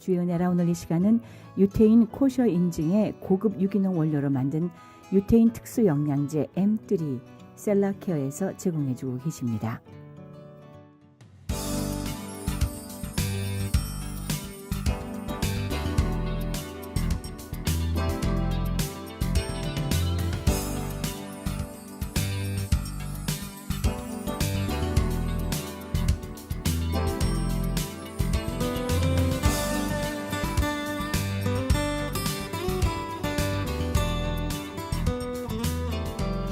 주의 은혜라 오늘 이 시간은 유태인 코셔 인증의 고급 유기농 원료로 만든 유태인 특수 영양제 M3 셀라케어에서 제공해주고 계십니다.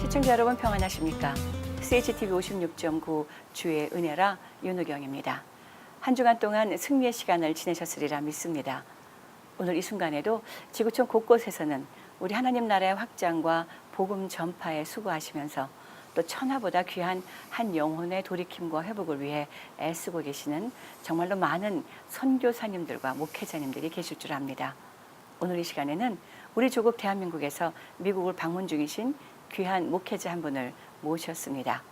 시청자 여러분 평안하십니까? CHTV 56.9 주의 은혜라 윤우경입니다. 한 주간 동안 승리의 시간을 지내셨으리라 믿습니다. 오늘 이 순간에도 지구촌 곳곳에서는 우리 하나님 나라의 확장과 복음 전파에 수고하시면서 또 천하보다 귀한 한 영혼의 돌이킴과 회복을 위해 애쓰고 계시는 정말로 많은 선교사님들과 목회자님들이 계실 줄 압니다. 오늘 이 시간에는 우리 조국 대한민국에서 미국을 방문 중이신 귀한 목회자 한 분을 모셨습니다.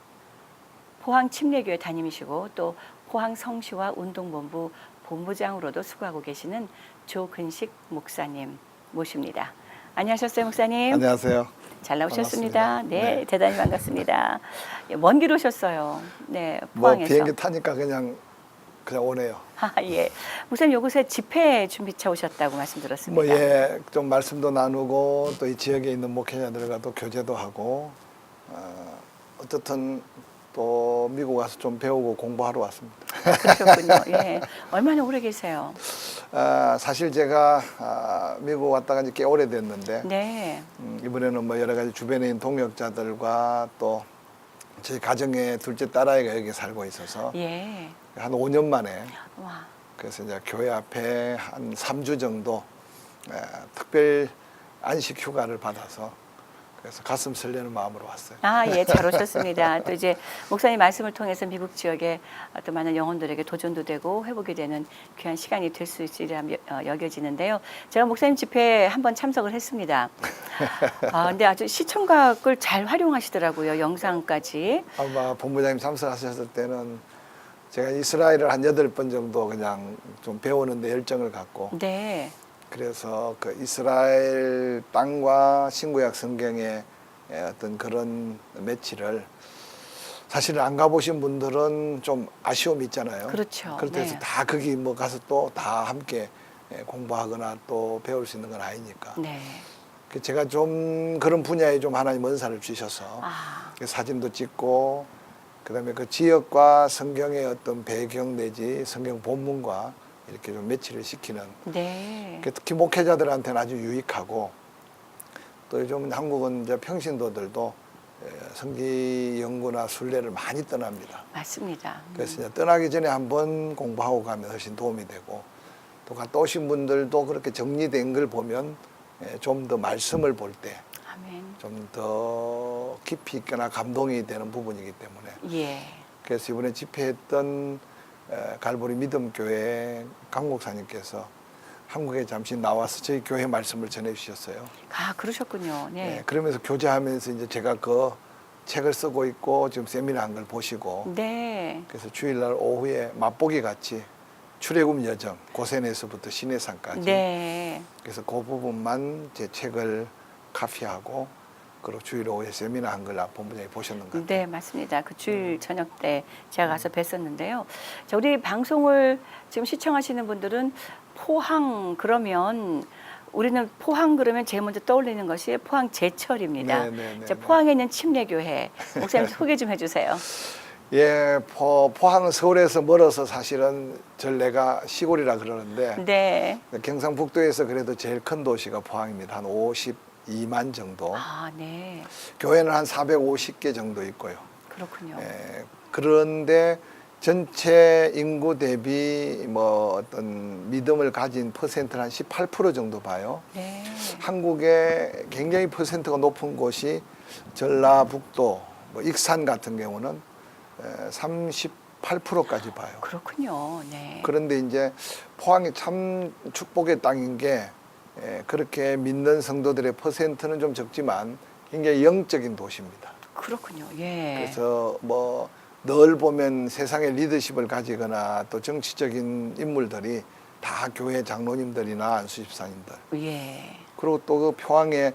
포항 침례교회 담임이시고 또 포항 성시와 운동본부 본부장으로도 수고하고 계시는 조근식 목사님 모십니다. 안녕하셨어요, 목사님? 안녕하세요. 잘 나오셨습니다. 반갑습니다. 네, 네. 대단히 반갑습니다. 먼 길 오셨어요. 네, 뭐 포항에서. 비행기 타니까 그냥 오네요. 아, 예. 목사님 요곳에 집회 준비차 오셨다고 말씀 들었습니다. 좀 말씀도 나누고 또 이 지역에 있는 목회자들과 또 교제도 하고 어쨌든 또 미국 와서 좀 배우고 공부하러 왔습니다. 그러셨군요. 예. 얼마나 오래 계세요? 사실 제가 미국 왔다가 이제 꽤 오래됐는데 네. 이번에는 뭐 여러 가지 주변에 있는 동역자들과 또 저희 가정의 둘째 딸아이가 여기 살고 있어서 예. 한 5년 만에 와. 그래서 이제 교회 앞에 한 3주 정도 특별 안식 휴가를 받아서 그래서 가슴 설레는 마음으로 왔어요. 아, 예, 잘 오셨습니다. 또 이제 목사님 말씀을 통해서 미국 지역에 또 많은 영혼들에게 도전도 되고 회복이 되는 귀한 시간이 될 수 있으리라 여겨지는데요. 제가 목사님 집회에 한번 참석을 했습니다. 근데 아주 시청각을 잘 활용하시더라고요. 영상까지. 아마 본부장님 참석하셨을 때는 제가 이스라엘을 한 8번 정도 그냥 좀 배우는데 열정을 갖고 네. 그래서 그 이스라엘 땅과 신구약 성경의 어떤 그런 매치를 사실은 안 가보신 분들은 좀 아쉬움이 있잖아요. 그렇죠. 그렇다 해서 네. 다 거기 뭐 가서 또 다 함께 공부하거나 또 배울 수 있는 건 아니니까. 네. 제가 좀 그런 분야에 좀 하나님 은사를 주셔서 사진도 찍고 그다음에 그 지역과 성경의 어떤 배경 내지 성경 본문과 이렇게 좀 매치를 시키는 네. 특히 목회자들한테는 아주 유익하고 또 요즘 한국은 이제 평신도들도 성기 연구나 순례를 많이 떠납니다. 맞습니다. 그래서 이제 떠나기 전에 한번 공부하고 가면 훨씬 도움이 되고 또 갔다 오신 분들도 그렇게 정리된 걸 보면 좀 더 말씀을 볼 때 좀 더 깊이 있거나 감동이 되는 부분이기 때문에 예. 그래서 이번에 집회했던 갈보리 믿음교회 강 목사님께서 한국에 잠시 나와서 저희 교회 말씀을 전해 주셨어요. 아, 그러셨군요. 네. 네, 그러면서 교제하면서 이제 제가 그 책을 쓰고 있고 지금 세미나 한 걸 보시고 네. 그래서 주일날 오후에 맛보기 같이 출애굽 여정 고센에서부터 시내산까지 네. 그래서 그 부분만 제 책을 카피하고 그리고 주일 오후에 세미나 한 걸 본부장이 보셨는 것 같아요. 네, 맞습니다. 그 주일 저녁 때 제가 가서 뵀었는데요. 자, 우리 방송을 지금 시청하시는 분들은 포항 그러면 우리는 포항 그러면 제일 먼저 떠올리는 것이 포항 제철입니다. 자, 포항에 있는 침례교회 목사님 소개 좀 해주세요. 예, 포항은 서울에서 멀어서 사실은 전래가 시골이라 그러는데 네. 경상북도에서 그래도 제일 큰 도시가 포항입니다. 한 52만 정도. 아, 네. 교회는 한 450개 정도 있고요. 그렇군요. 예, 그런데 전체 인구 대비 뭐 어떤 믿음을 가진 퍼센트는 한 18% 정도 봐요. 네. 한국에 굉장히 퍼센트가 높은 곳이 전라북도, 뭐 익산 같은 경우는 38%까지 봐요. 그렇군요. 네. 그런데 이제 포항이 참 축복의 땅인 게 그렇게 믿는 성도들의 퍼센트는 좀 적지만 굉장히 영적인 도시입니다. 그렇군요. 예. 그래서 뭐 늘 보면 세상의 리더십을 가지거나 또 정치적인 인물들이 다 교회 장로님들이나 안수집사님들. 예. 그리고 또 그 포항에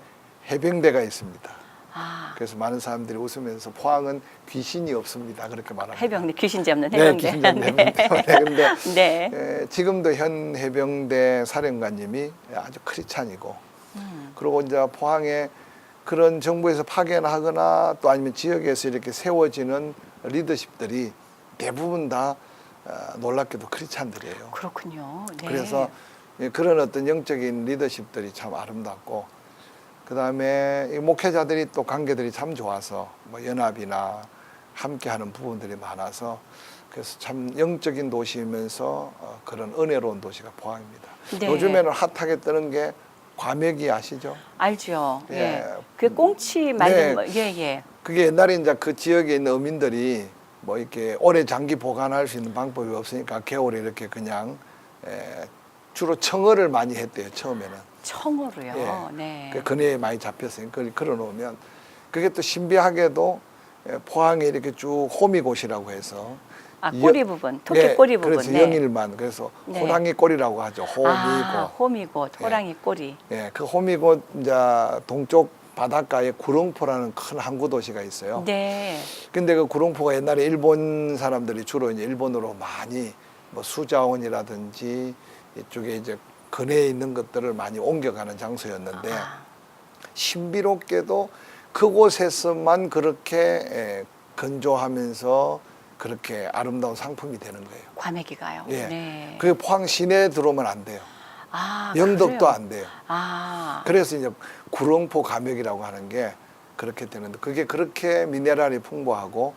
해병대가 있습니다. 아, 그래서 많은 사람들이 웃으면서 포항은 귀신이 없습니다. 그렇게 말합니다. 해병대 귀신 잡는 네, 해병대. 귀신 잡는 해병대 때문에. 근데 네. 지금도 현 해병대 사령관님이 아주 크리스찬이고 그리고 이제 포항에 그런 정부에서 파견하거나 또 아니면 지역에서 이렇게 세워지는 리더십들이 대부분 다 놀랍게도 크리스찬들이에요. 그렇군요. 네. 그래서 그런 어떤 영적인 리더십들이 참 아름답고 그다음에 이 목회자들이 또 관계들이 참 좋아서 뭐 연합이나 함께하는 부분들이 많아서 그래서 참 영적인 도시이면서 그런 은혜로운 도시가 포항입니다. 네. 요즘에는 핫하게 뜨는 게 과메기 아시죠? 알죠. 예. 예. 그 꽁치 만든 네. 거. 예, 예. 그게 옛날에 이제 그 지역에 있는 어민들이 뭐 이렇게 오래 장기 보관할 수 있는 방법이 없으니까 겨울에 이렇게 그냥 주로 청어를 많이 했대요. 처음에는. 청어로요. 예. 네. 그 근해에 많이 잡혔으니까 그걸 걸어놓으면 그게 또 신비하게도 포항에 이렇게 쭉 호미곶이라고 해서 아, 꼬리 부분, 토끼 꼬리 부분. 그래서 네. 영일만 그래서 네. 호랑이 꼬리라고 하죠. 호미곶. 아, 호미곶, 호랑이 꼬리. 예, 그 호미곶 이제 동쪽 바닷가에 구롱포라는 큰 항구 도시가 있어요. 네. 근데 그 구롱포가 옛날에 일본 사람들이 주로 이제 일본으로 많이 뭐 수자원이라든지 이쪽에 이제 근해에 있는 것들을 많이 옮겨가는 장소였는데 신비롭게도 그곳에서만 그렇게 건조하면서 그렇게 아름다운 상품이 되는 거예요. 과메기가요. 예. 네. 그게 포항 시내에 들어오면 안 돼요. 아, 영덕도 그래요? 안 돼요. 아. 그래서 이제 구롱포 감액이라고 하는 게 그렇게 되는데 그게 그렇게 미네랄이 풍부하고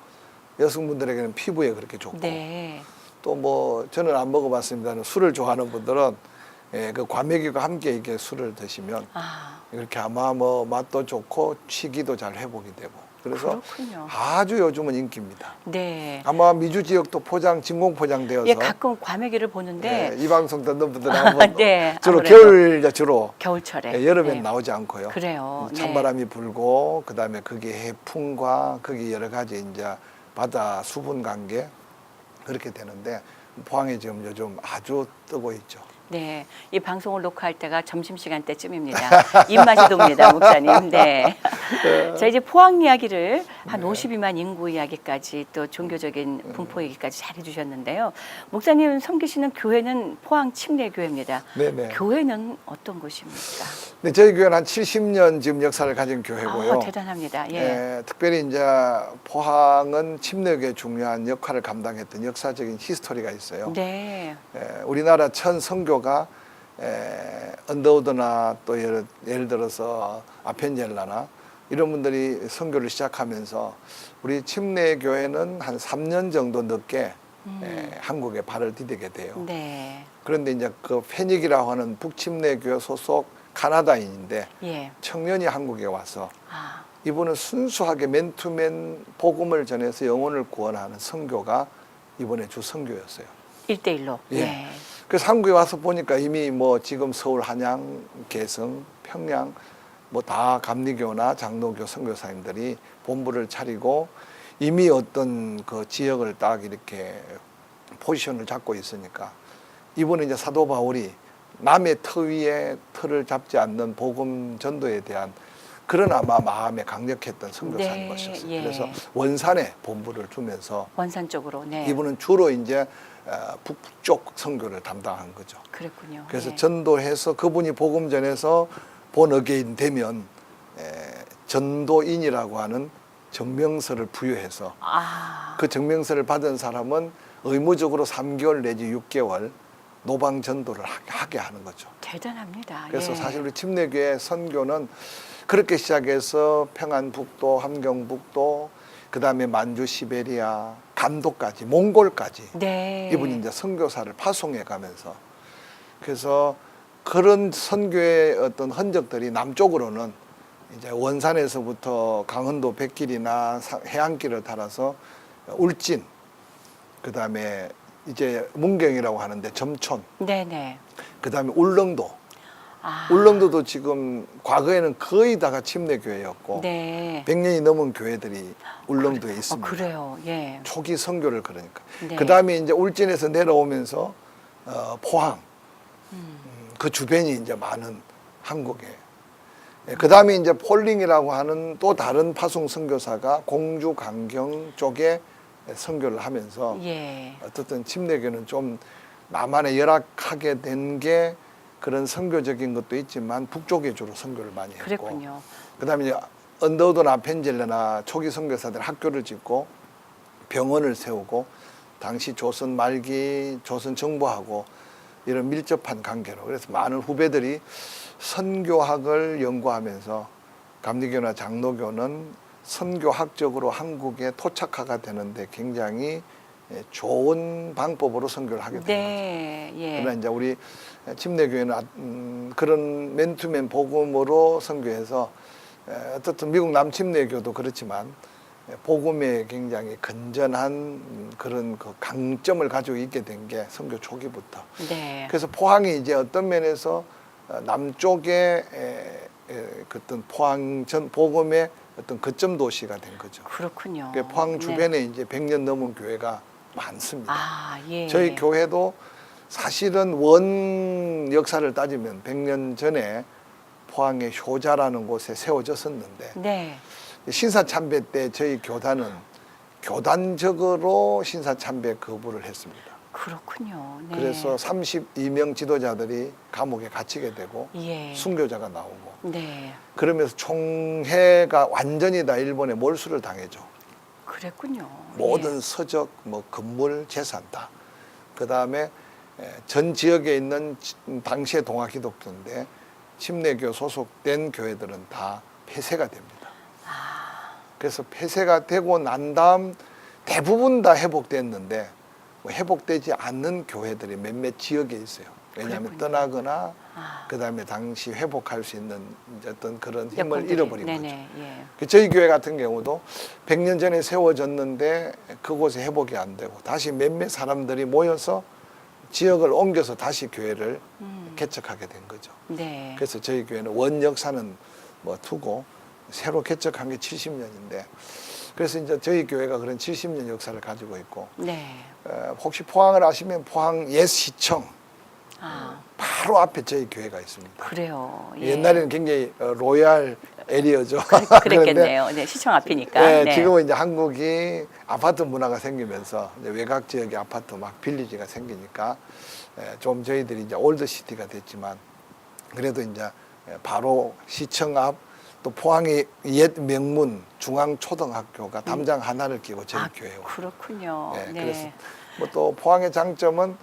여성분들에게는 피부에 그렇게 좋고 네. 또 뭐 저는 안 먹어봤습니다만 술을 좋아하는 분들은 그 과메기와 함께 이렇게 술을 드시면 아. 이렇게 아마 뭐 맛도 좋고 취기도 잘 회복이 되고 그래서 그렇군요. 아주 요즘은 인기입니다. 네. 아마 미주 지역도 진공 포장되어서 예, 가끔 과메기를 보는데 이 방송 듣는 분들은 한번 네, 주로 아무래도. 겨울 주로 겨울철에. 여름엔 네. 나오지 않고요. 그래요. 네. 찬바람이 불고 그다음에 거기에 해풍과 거기 여러 가지 이제 바다 수분 관계 그렇게 되는데 포항이 지금 요즘 아주 뜨고 있죠. 네, 이 방송을 녹화할 때가 점심시간 때쯤입니다. 입맛이 돕니다, 목사님. 네. 자, 이제 포항 이야기를 한 52만 인구 이야기까지 또 종교적인 분포 얘기까지 잘 해주셨는데요. 목사님 섬기시는 교회는 포항 침례교회입니다. 네네. 교회는 어떤 곳입니까? 네, 저희 교회는 한 70년 지금 역사를 가진 교회고요. 아, 대단합니다. 예. 특별히 이제 포항은 침례교회 중요한 역할을 감당했던 역사적인 히스토리가 있어요. 네. 우리나라 첫 선교가 언더우드나 또 예를 들어서 아펜젤라나 이런 분들이 선교를 시작하면서 우리 침례교회는 한 3년 정도 늦게 한국에 발을 디디게 돼요. 네. 그런데 이제 그 페닉이라고 하는 북침례교회 소속 카나다인인데 예. 청년이 한국에 와서 아, 이분은 순수하게 맨투맨 복음을 전해서 영혼을 구원하는 선교가 이번에 주 선교였어요. 1대1로. 예. 예. 그래서 한국에 와서 보니까 이미 뭐 지금 서울, 한양, 개성, 평양 뭐 다 감리교나 장로교 선교사님들이 본부를 차리고 이미 어떤 그 지역을 딱 이렇게 포지션을 잡고 있으니까 이번에 이제 사도 바울이 남의 터 위에 터를 잡지 않는 복음 전도에 대한 그런 아마 마음에 강력했던 선교사님이셨어요. 네, 예. 그래서 원산에 본부를 두면서 원산 쪽으로. 네. 이분은 주로 이제 북쪽 선교를 담당한 거죠. 그랬군요. 그래서 예. 전도해서 그분이 복음 전해서 본어게인 되면 전도인이라고 하는 증명서를 부여해서 아. 그 증명서를 받은 사람은 의무적으로 3개월 내지 6개월 노방 전도를 하게 하는 거죠. 대단합니다. 그래서 예. 사실 우리 침례교회 선교는 그렇게 시작해서 평안북도, 함경북도, 그다음에 만주, 시베리아, 간도까지, 몽골까지 네. 이분이 이제 선교사를 파송해 가면서 그래서 그런 선교의 어떤 흔적들이 남쪽으로는 이제 원산에서부터 강원도 백길이나 해안길을 따라서 울진, 그다음에 이제 문경이라고 하는데 점촌, 네네. 그다음에 울릉도. 아. 울릉도도 지금 과거에는 거의 다가 침례교회였고 네. 100년이 넘은 교회들이 울릉도에 있습니다. 그래요. 예. 초기 선교를 그러니까. 네. 그다음에 이제 울진에서 내려오면서 포항, 그 주변이 이제 많은 한국에. 그 다음에 이제 폴링이라고 하는 또 다른 파송 선교사가 공주 강경 쪽에 선교를 하면서 예. 어떻든 침례교는 좀 남한에 열악하게 된 게 그런 선교적인 것도 있지만 북쪽에 주로 선교를 많이 했고. 그랬군요. 그 다음에 이제 언더우드나 펜젤레나 초기 선교사들 학교를 짓고 병원을 세우고 당시 조선 말기 조선 정부하고 이런 밀접한 관계로 그래서 많은 후배들이 선교학을 연구하면서 감리교나 장로교는 선교학적으로 한국에 토착화가 되는데 굉장히 좋은 방법으로 선교를 하게 된 네. 거죠. 예. 그러나 이제 우리 침례교회는 그런 맨투맨 복음으로 선교해서 어떻든 미국 남침례교도 그렇지만 복음에 굉장히 건전한 그런 그 강점을 가지고 있게 된 게 선교 초기부터. 네. 그래서 포항이 이제 어떤 면에서 남쪽의 어떤 포항 전 복음의 어떤 거점 도시가 된 거죠. 그렇군요. 포항 주변에 네. 이제 100년 넘은 교회가 많습니다. 아, 예. 저희 교회도 사실은 원 역사를 따지면 100년 전에 포항의 효자라는 곳에 세워졌었는데 네. 신사참배 때 저희 교단은 교단적으로 신사참배 거부를 했습니다. 그렇군요. 네. 그래서 32명 지도자들이 감옥에 갇히게 되고 예. 순교자가 나오고 네. 그러면서 총회가 완전히 다 일본에 몰수를 당해죠. 그랬군요. 모든 예. 서적, 뭐 건물, 재산 다. 그 다음에 전 지역에 있는 당시의 동아기독교인데 침례교 소속된 교회들은 다 폐쇄가 됩니다. 그래서 폐쇄가 되고 난 다음 대부분 다 회복됐는데 뭐 회복되지 않는 교회들이 몇몇 지역에 있어요. 왜냐하면 그렇군요. 떠나거나 아. 그 다음에 당시 회복할 수 있는 어떤 그런 힘을 여건들이. 잃어버린 거죠. 네네. 예. 저희 교회 같은 경우도 100년 전에 세워졌는데 그곳에 회복이 안 되고 다시 몇몇 사람들이 모여서 지역을 옮겨서 다시 교회를 개척하게 된 거죠. 네. 그래서 저희 교회는 원 역사는 뭐 두고 새로 개척한 게 70년인데 그래서 이제 저희 교회가 그런 70년 역사를 가지고 있고 네. 혹시 포항을 아시면 포항 옛시청 아, 바로 앞에 저희 교회가 있습니다. 그래요. 예. 옛날에는 굉장히 로얄 에리어죠. 그랬겠네요. 네, 시청 앞이니까. 네, 네. 지금은 이제 한국이 아파트 문화가 생기면서 이제 외곽 지역에 아파트 막 빌리지가 생기니까 좀 저희들이 이제 올드시티가 됐지만 그래도 이제 바로 시청 앞 또 포항의 옛 명문 중앙초등학교가 담장 하나를 끼고 저희 교회요. 그렇군요. 네, 네. 그래서 뭐 또 포항의 장점은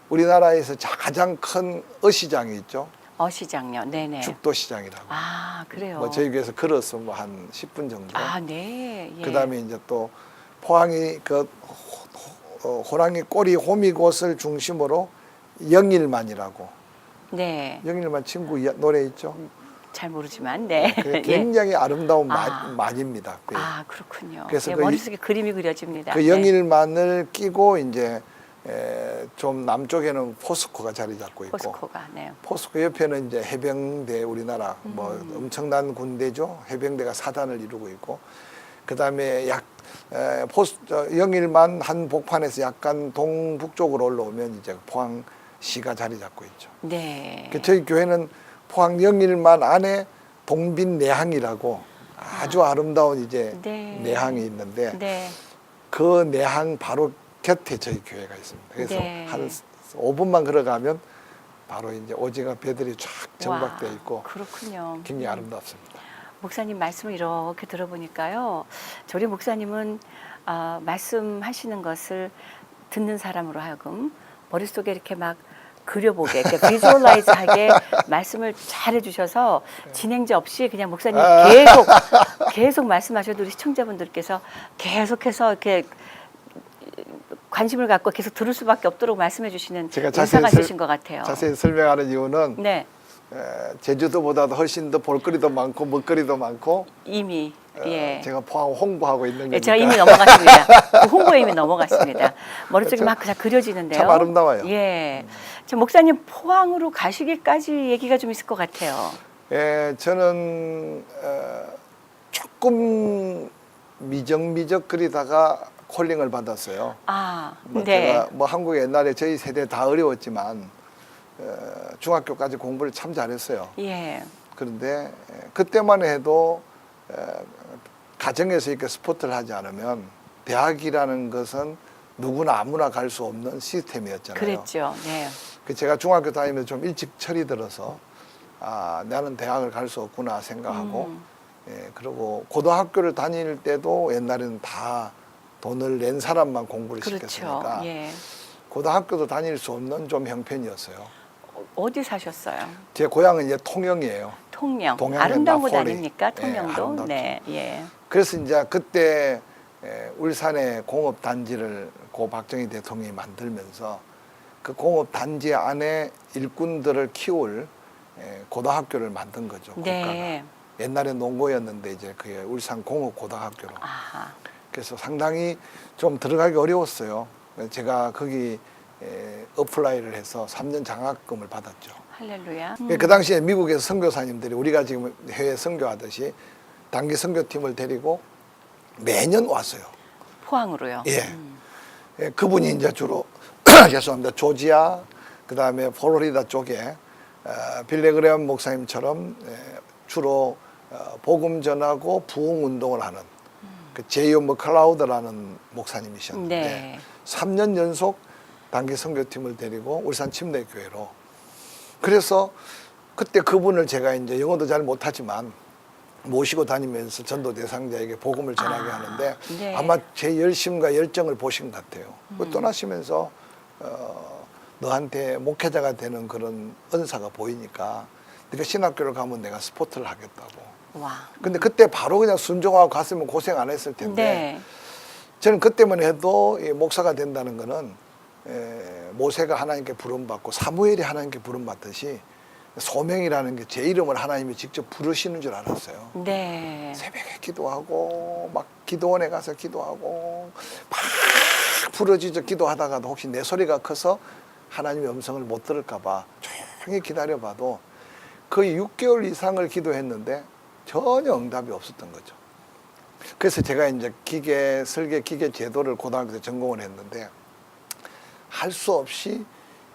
우리나라에서 가장 큰 어시장이 있죠. 어시장요. 네네. 죽도시장이라고. 아, 그래요. 뭐 저희 교회에서 걸어서 뭐 한 10분 정도. 아, 네. 예. 그다음에 이제 또 포항이 그 호랑이 꼬리 호미곶을 중심으로 영일만이라고. 네. 영일만 친구 노래 있죠. 잘 모르지만 네. 그게 예. 굉장히 아름다운 아. 만입니다. 그, 아, 그렇군요. 그래서 예, 그 머릿속에 그림이 그려집니다. 그 영일만을 끼고 이제 좀 남쪽에는 포스코가 자리 잡고 있고 포스코가 네. 포스코 옆에는 이제 해병대 우리나라 뭐 엄청난 군대죠. 해병대가 사단을 이루고 있고 그다음에 영일만 한 복판에서 약간 동북쪽으로 올라오면 이제 포항시가 자리 잡고 있죠. 네. 저희 교회는 포항 영일만 안에 동빈 내항이라고 아주 아름다운 이제 네. 내항이 있는데 네. 그 내항 바로 곁에 저희 교회가 있습니다. 그래서 네. 한 5분만 걸어가면 바로 이제 오징어 배들이 쫙 정박되어 있고 그렇군요. 굉장히 아름답습니다. 목사님 말씀을 이렇게 들어보니까요. 저희 목사님은 말씀하시는 것을 듣는 사람으로 하여금 머릿속에 이렇게 막 그려보게, 이렇게 비주얼라이즈하게 말씀을 잘 해주셔서 진행자 없이 그냥 목사님 계속 말씀하셔도 우리 시청자분들께서 계속해서 이렇게 관심을 갖고 계속 들을 수밖에 없도록 말씀해 주시는 제가 인사가 있으신 것 같아요. 자세히 설명하는 이유는 네. 제주도보다도 훨씬 더 볼거리도 많고 먹거리도 많고 이미 예. 제가 포항 홍보하고 있는 거니까. 예, 제가 이미 넘어갔습니다. 그 홍보에 이미 넘어갔습니다. 머릿속에 막 그냥 그려지는데요. 참 아름다워요. 예. 저 목사님 포항으로 가시기까지 얘기가 좀 있을 것 같아요. 예, 저는 조금 미적미적거리다가 콜링을 받았어요. 아, 뭐 네. 제가 뭐 한국 옛날에 저희 세대 다 어려웠지만 중학교까지 공부를 참 잘했어요. 예. 그런데 그때만 해도 가정에서 이렇게 스포츠를 하지 않으면 대학이라는 것은 누구나 아무나 갈 수 없는 시스템이었잖아요. 그랬죠. 네. 제가 중학교 다니면서 좀 일찍 철이 들어서 나는 대학을 갈 수 없구나 생각하고 그리고 고등학교를 다닐 때도 옛날에는 다 돈을 낸 사람만 공부를 그렇죠. 시켰으니까 예. 고등학교도 다닐 수 없는 좀 형편이었어요. 어디 사셨어요? 제 고향은 이제 통영이에요. 통영. 동양의 아름다운 곳 나폴리. 아닙니까? 통영도. 아름답죠. 네. 예. 그래서 이제 그때 울산에 공업 단지를 고 박정희 대통령이 만들면서 그 공업 단지 안에 일꾼들을 키울 고등학교를 만든 거죠. 네. 국가가. 옛날에 농고였는데 이제 그게 울산 공업 고등학교로. 아하. 그래서 상당히 좀 들어가기 어려웠어요. 제가 거기 어플라이를 해서 3년 장학금을 받았죠. 할렐루야. 그 당시에 미국에서 선교사님들이 우리가 지금 해외 선교하듯이 단기 선교팀을 데리고 매년 왔어요. 포항으로요. 예. 그분이 이제 주로 죄송합니다. 조지아 그다음에 플로리다 쪽에 빌레그레엄 목사님처럼 주로 복음 전하고 부흥 운동을 하는 그 제이오 머클라우드라는 목사님이셨는데 네. 3년 연속 단기 선교팀을 데리고 울산 침례교회로 그래서 그때 그분을 제가 이제 영어도 잘 못하지만 모시고 다니면서 전도 대상자에게 복음을 전하게 하는데 네. 아마 제 열심과 열정을 보신 것 같아요. 떠나시면서 너한테 목회자가 되는 그런 은사가 보이니까 네가 신학교를 가면 내가 스포츠를 하겠다고. 와. 근데 그때 바로 그냥 순종하고 갔으면 고생 안 했을 텐데 네. 저는 그때만 해도 이 목사가 된다는 거는 모세가 하나님께 부름받고 사무엘이 하나님께 부름받듯이 소명이라는 게 제 이름을 하나님이 직접 부르시는 줄 알았어요. 네. 새벽에 기도하고 막 기도원에 가서 기도하고 막 부르짖어 기도하다가도 혹시 내 소리가 커서 하나님의 음성을 못 들을까 봐 조용히 기다려봐도 거의 6개월 이상을 기도했는데 전혀 응답이 없었던 거죠. 그래서 제가 이제 설계 기계 제도를 고등학교 때 전공을 했는데 할 수 없이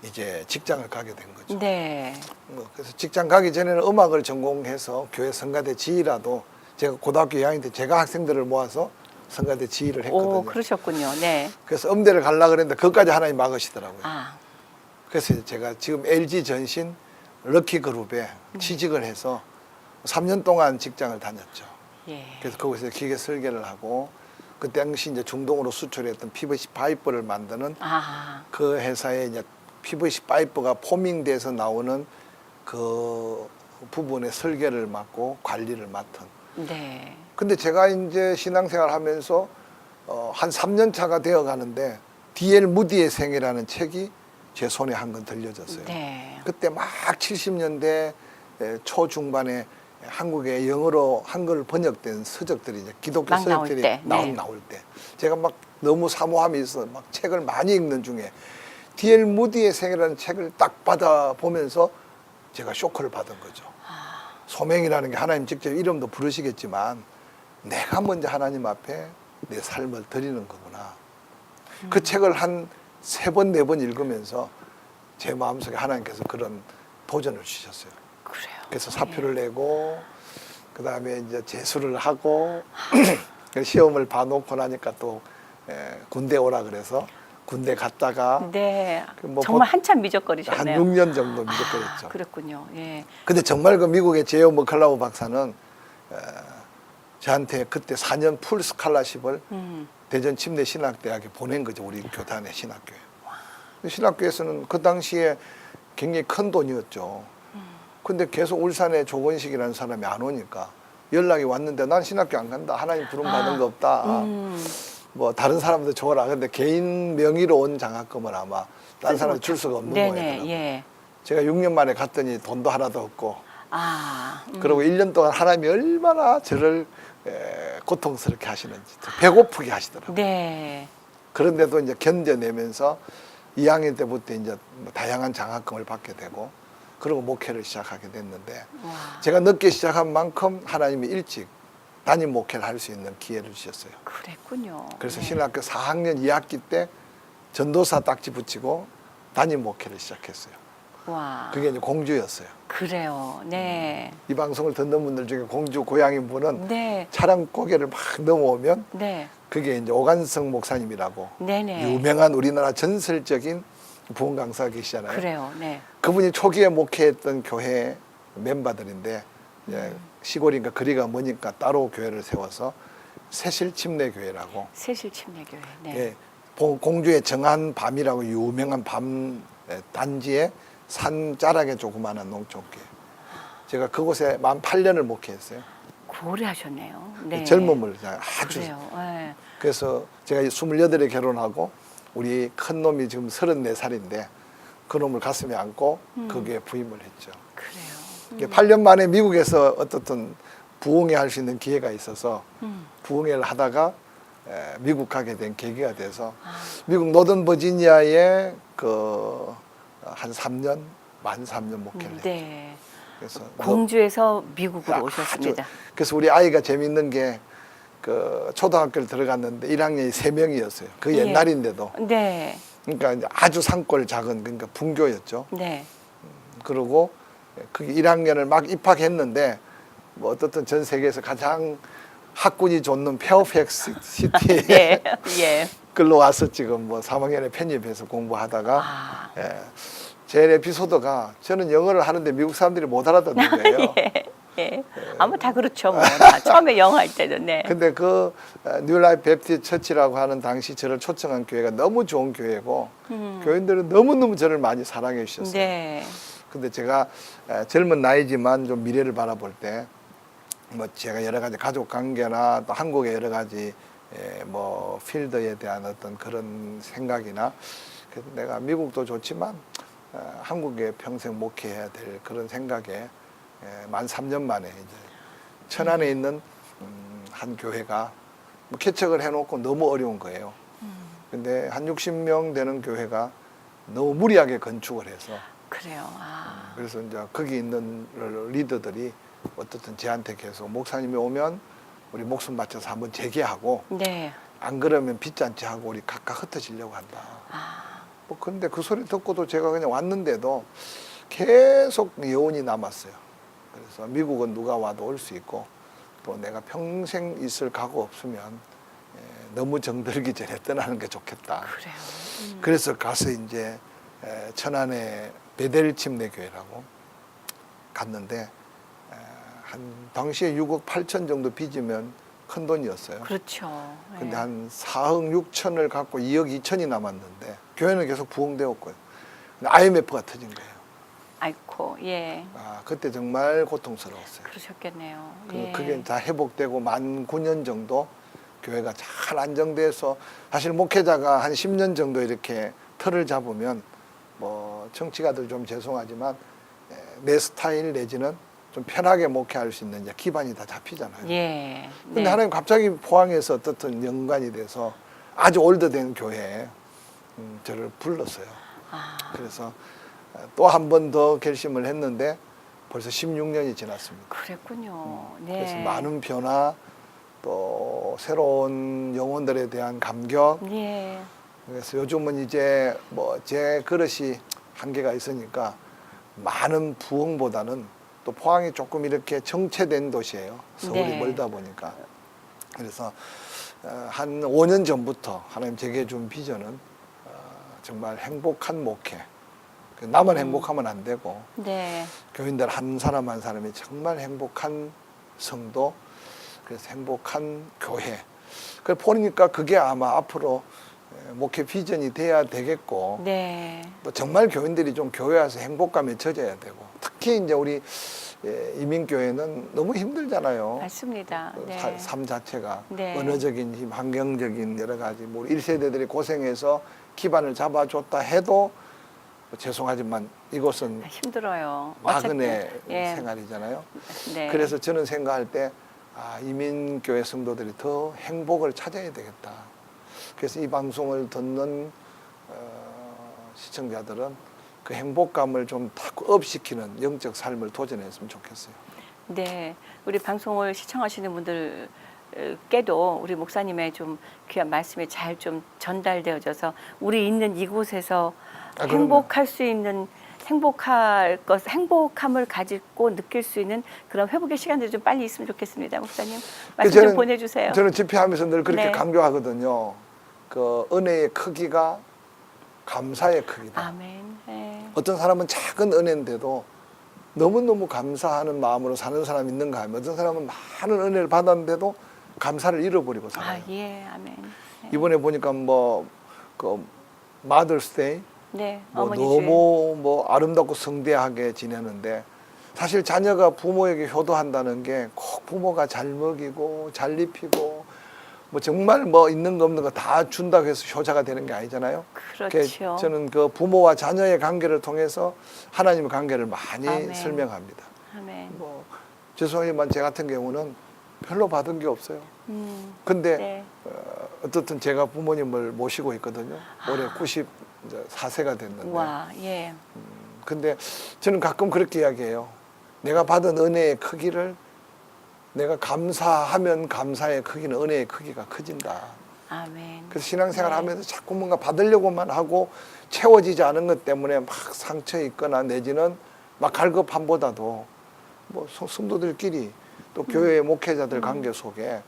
이제 직장을 가게 된 거죠. 네. 그래서 직장 가기 전에는 음악을 전공해서 교회 성가대 지휘라도 제가 고등학교 2학년 때 제가 학생들을 모아서 성가대 지휘를 했거든요. 오, 그러셨군요. 네. 그래서 음대를 가려고 그랬는데 그것까지 하나님 막으시더라고요. 아. 그래서 제가 지금 LG 전신 럭키그룹에 취직을 해서 3년 동안 직장을 다녔죠. 예. 그래서 거기서 기계 설계를 하고 그 당시 이제 중동으로 수출했던 PVC 파이프를 만드는 아. 그 회사에 이제 PVC 파이프가 포밍돼서 나오는 그 부분의 설계를 맡고 관리를 맡은. 네. 근데 제가 이제 신앙생활 하면서 한 3년 차가 되어 가는데 D.L. 무디의 생애라는 책이 제 손에 한 권 들려졌어요. 네. 그때 막 70년대 초중반에 한국에 영어로 한글 번역된 서적들이 이제 기독교 막 나올 서적들이 때, 네. 나올 때 제가 막 너무 사모함이 있어 막 책을 많이 읽는 중에 D.L. 무디의 생애라는 책을 딱 받아 보면서 제가 쇼크를 받은 거죠. 소명이라는 게 하나님 직접 이름도 부르시겠지만 내가 먼저 하나님 앞에 내 삶을 드리는 거구나. 그 책을 한 3번, 4번 읽으면서 제 마음속에 하나님께서 그런 도전을 주셨어요. 그래요. 그래서 사표를 내고 그다음에 이제 재수를 하고 시험을 봐놓고 나니까 또 군대 오라 그래서 군대 갔다가 네. 뭐 정말 한참 한 미적거리셨네요. 6년 정도 미적거렸죠. 그랬군요. 예. 근데 정말 그 미국의 제이오 머클라우 박사는 저한테 그때 4년 풀 스칼라십을 대전 침례 신학대학에 보낸 거죠. 우리 교단의 신학교에. 신학교에서는 그 당시에 굉장히 큰 돈이었죠. 근데 계속 울산에 조건식이라는 사람이 안 오니까 연락이 왔는데 난 신학교 안 간다. 하나님 부름 받은 거 없다. 뭐 다른 사람도 줘라. 근데 개인 명의로 온 장학금을 아마 다른 사람이 줄 수가 없는 거예요. 예. 제가 6년 만에 갔더니 돈도 하나도 없고 아. 그리고 1년 동안 하나님이 얼마나 저를 고통스럽게 하시는지 배고프게 하시더라고요. 네. 그런데도 이제 견뎌내면서 2학년 때부터 이제 뭐 다양한 장학금을 받게 되고 그리고 목회를 시작하게 됐는데 와. 제가 늦게 시작한 만큼 하나님이 일찍 담임 목회를 할 수 있는 기회를 주셨어요. 그랬군요. 그래서 네. 신학교 4학년 2학기 때 전도사 딱지 붙이고 담임 목회를 시작했어요. 와. 그게 이제 공주였어요. 그래요. 네. 이 방송을 듣는 분들 중에 공주 고향인 분은 네. 차량 고개를 막 넘어오면 네. 그게 이제 오간성 목사님이라고 네네. 유명한 우리나라 전설적인 부흥 강사가 계시잖아요. 그래요. 네. 그분이 초기에 목회했던 교회 멤버들인데 이제 시골인가 거리가 머니까 따로 교회를 세워서 새실침례교회라고. 새실침례교회. 네. 예, 공주의 정한 밤이라고 유명한 밤 단지에 산 자락에 조그마한 농촌교회. 제가 그곳에 만 8년을 목회했어요. 오래 하셨네요. 네. 젊음을 아주. 그래요. 네. 그래서 제가 28에 결혼하고 우리 큰 놈이 지금 34살인데 그 놈을 가슴에 안고 거기에 부임을 했죠. 그래요. 8년 만에 미국에서 어떻든 부흥회 할 수 있는 기회가 있어서 부흥회를 하다가 미국 가게 된 계기가 돼서 미국 노던 버지니아에 그 한 3년, 만 3년 목회를 했죠. 네. 그래서 공주에서 미국으로 아주- 오셨습니다. 그래서 우리 아이가 재밌는 게 그 초등학교를 들어갔는데 1학년이 3명이었어요. 그 예. 옛날인데도. 네. 그러니까 이제 아주 산골 작은 그러니까 분교였죠. 네. 그리고 그 1학년을 막 입학했는데 뭐 어떻든 전 세계에서 가장 학군이 좋는 페어팩스 시티 네. 예. 글로 와서 지금 뭐 3학년에 편입해서 공부하다가 아. 예, 제 에피소드가 저는 영어를 하는데 미국 사람들이 못 알아듣는 거예요. 예. 예. 아마 다 그렇죠. 뭐. 다 처음에 영어 할 때도. 네. 근데 그 뉴라이프 베프티스트 처치라고 하는 당시 저를 초청한 교회가 너무 좋은 교회고 교인들은 너무너무 저를 많이 사랑해 주셨어요. 네. 근데 제가 젊은 나이지만 좀 미래를 바라볼 때 뭐 제가 여러 가지 가족 관계나 또 한국의 여러 가지 뭐 필드에 대한 어떤 그런 생각이나 그래서 내가 미국도 좋지만 한국에 평생 목회해야 될 그런 생각에 만 3년 만에 이제 천안에 있는 한 교회가 뭐 개척을 해놓고 너무 어려운 거예요. 근데 한 60명 되는 교회가 너무 무리하게 건축을 해서 그래요. 아. 그래서 이제 거기 있는 리더들이 어떻든 저한테 계속 목사님이 오면 우리 목숨 바쳐서 한번 재개하고 네. 안 그러면 빚잔치 하고 우리 각각 흩어지려고 한다. 아. 뭐 근데 그 소리 듣고도 제가 그냥 왔는데도 계속 여운이 남았어요. 그래서 미국은 누가 와도 올 수 있고 또 내가 평생 있을 각오 없으면 너무 정들기 전에 떠나는 게 좋겠다. 그래요. 그래서 가서 이제 천안의 베델 침례교회라고 갔는데 한 당시에 6억 8천 정도 빚으면 큰 돈이었어요. 그렇죠. 근데 네. 한 4억 6천을 갖고 2억 2천이 남았는데 교회는 계속 부흥되었고요. 근데 IMF가 터진 거예요. 아이코. 예. 아, 그때 정말 고통스러웠어요. 그러셨겠네요. 예. 그게 다 회복되고 만 9년 정도 교회가 잘 안정돼서 사실 목회자가 한 10년 정도 이렇게 틀을 잡으면 뭐 정치가들 좀 죄송하지만 내 스타일 내지는 좀 편하게 목회할 수 있는 이제 기반이 다 잡히잖아요. 예. 근데 네. 하나님 갑자기 포항에서 어떻든 연관이 돼서 아주 올드된 교회에 저를 불렀어요. 아. 그래서 또 한 번 더 결심을 했는데 벌써 16년이 지났습니다. 그랬군요. 네. 그래서 많은 변화 또 새로운 영혼들에 대한 감격. 예. 그래서 요즘은 이제 뭐 제 그릇이 한계가 있으니까 많은 부흥보다는 또 포항이 조금 이렇게 정체된 도시예요. 서울이 네. 멀다 보니까. 그래서 한 5년 전부터 하나님 제게 준 비전은 정말 행복한 목회. 나만 행복하면 안 되고 네. 교인들 한 사람 한 사람이 정말 행복한 성도, 그래서 행복한 교회. 그걸 보니까 그게 아마 앞으로 목회 비전이 돼야 되겠고 네. 또 정말 교인들이 좀 교회 와서 행복감에 젖어야 되고 특히 이제 우리 이민교회는 너무 힘들잖아요. 맞습니다. 네. 삶 자체가 네. 언어적인 힘, 환경적인 여러 가지 뭐 1세대들이 고생해서 기반을 잡아줬다 해도 죄송하지만 이곳은 힘들어요. 나그네 어쨌든, 예. 생활이잖아요. 네. 그래서 저는 생각할 때 이민교회 성도들이 더 행복을 찾아야 되겠다. 그래서 이 방송을 듣는 시청자들은 그 행복감을 좀 업시키는 영적 삶을 도전했으면 좋겠어요. 네, 우리 방송을 시청하시는 분들께도 우리 목사님의 좀 귀한 말씀이 잘 좀 전달되어져서 우리 있는 이곳에서 그럼요. 행복할 수 있는 행복함을 가지고 느낄 수 있는 그런 회복의 시간들이 좀 빨리 있으면 좋겠습니다. 목사님 말씀 좀 보내주세요. 저는 집회하면서 늘 그렇게 네. 강조하거든요. 그 은혜의 크기가 감사의 크기다. 아멘. 네. 어떤 사람은 작은 은혜인데도 너무너무 감사하는 마음으로 사는 사람이 있는가 하면 어떤 사람은 많은 은혜를 받았는데도 감사를 잃어버리고 살아요. 예, 아멘. 네. 이번에 보니까 그 마더스데이 네, 너무 아름답고 성대하게 지내는데 사실 자녀가 부모에게 효도한다는 게 꼭 부모가 잘 먹이고 잘 입히고 정말 있는 거 없는 거 다 준다고 해서 효자가 되는 게 아니잖아요. 그렇죠. 저는 그 부모와 자녀의 관계를 통해서 하나님의 관계를 많이 아멘. 설명합니다. 아멘. 죄송하지만 제 같은 경우는 별로 받은 게 없어요. 근데 네. 어떻든 제가 부모님을 모시고 있거든요. 올해 94세가 됐는데. 와, 예. 근데 저는 가끔 그렇게 이야기해요. 내가 받은 은혜의 크기를 내가 감사하면 감사의 크기는 은혜의 크기가 커진다. 아멘. 그래서 신앙생활 네. 하면서 자꾸 뭔가 받으려고만 하고 채워지지 않은 것 때문에 막 상처 있거나 내지는 막 갈급함보다도 성도들끼리 또 교회 목회자들 관계 속에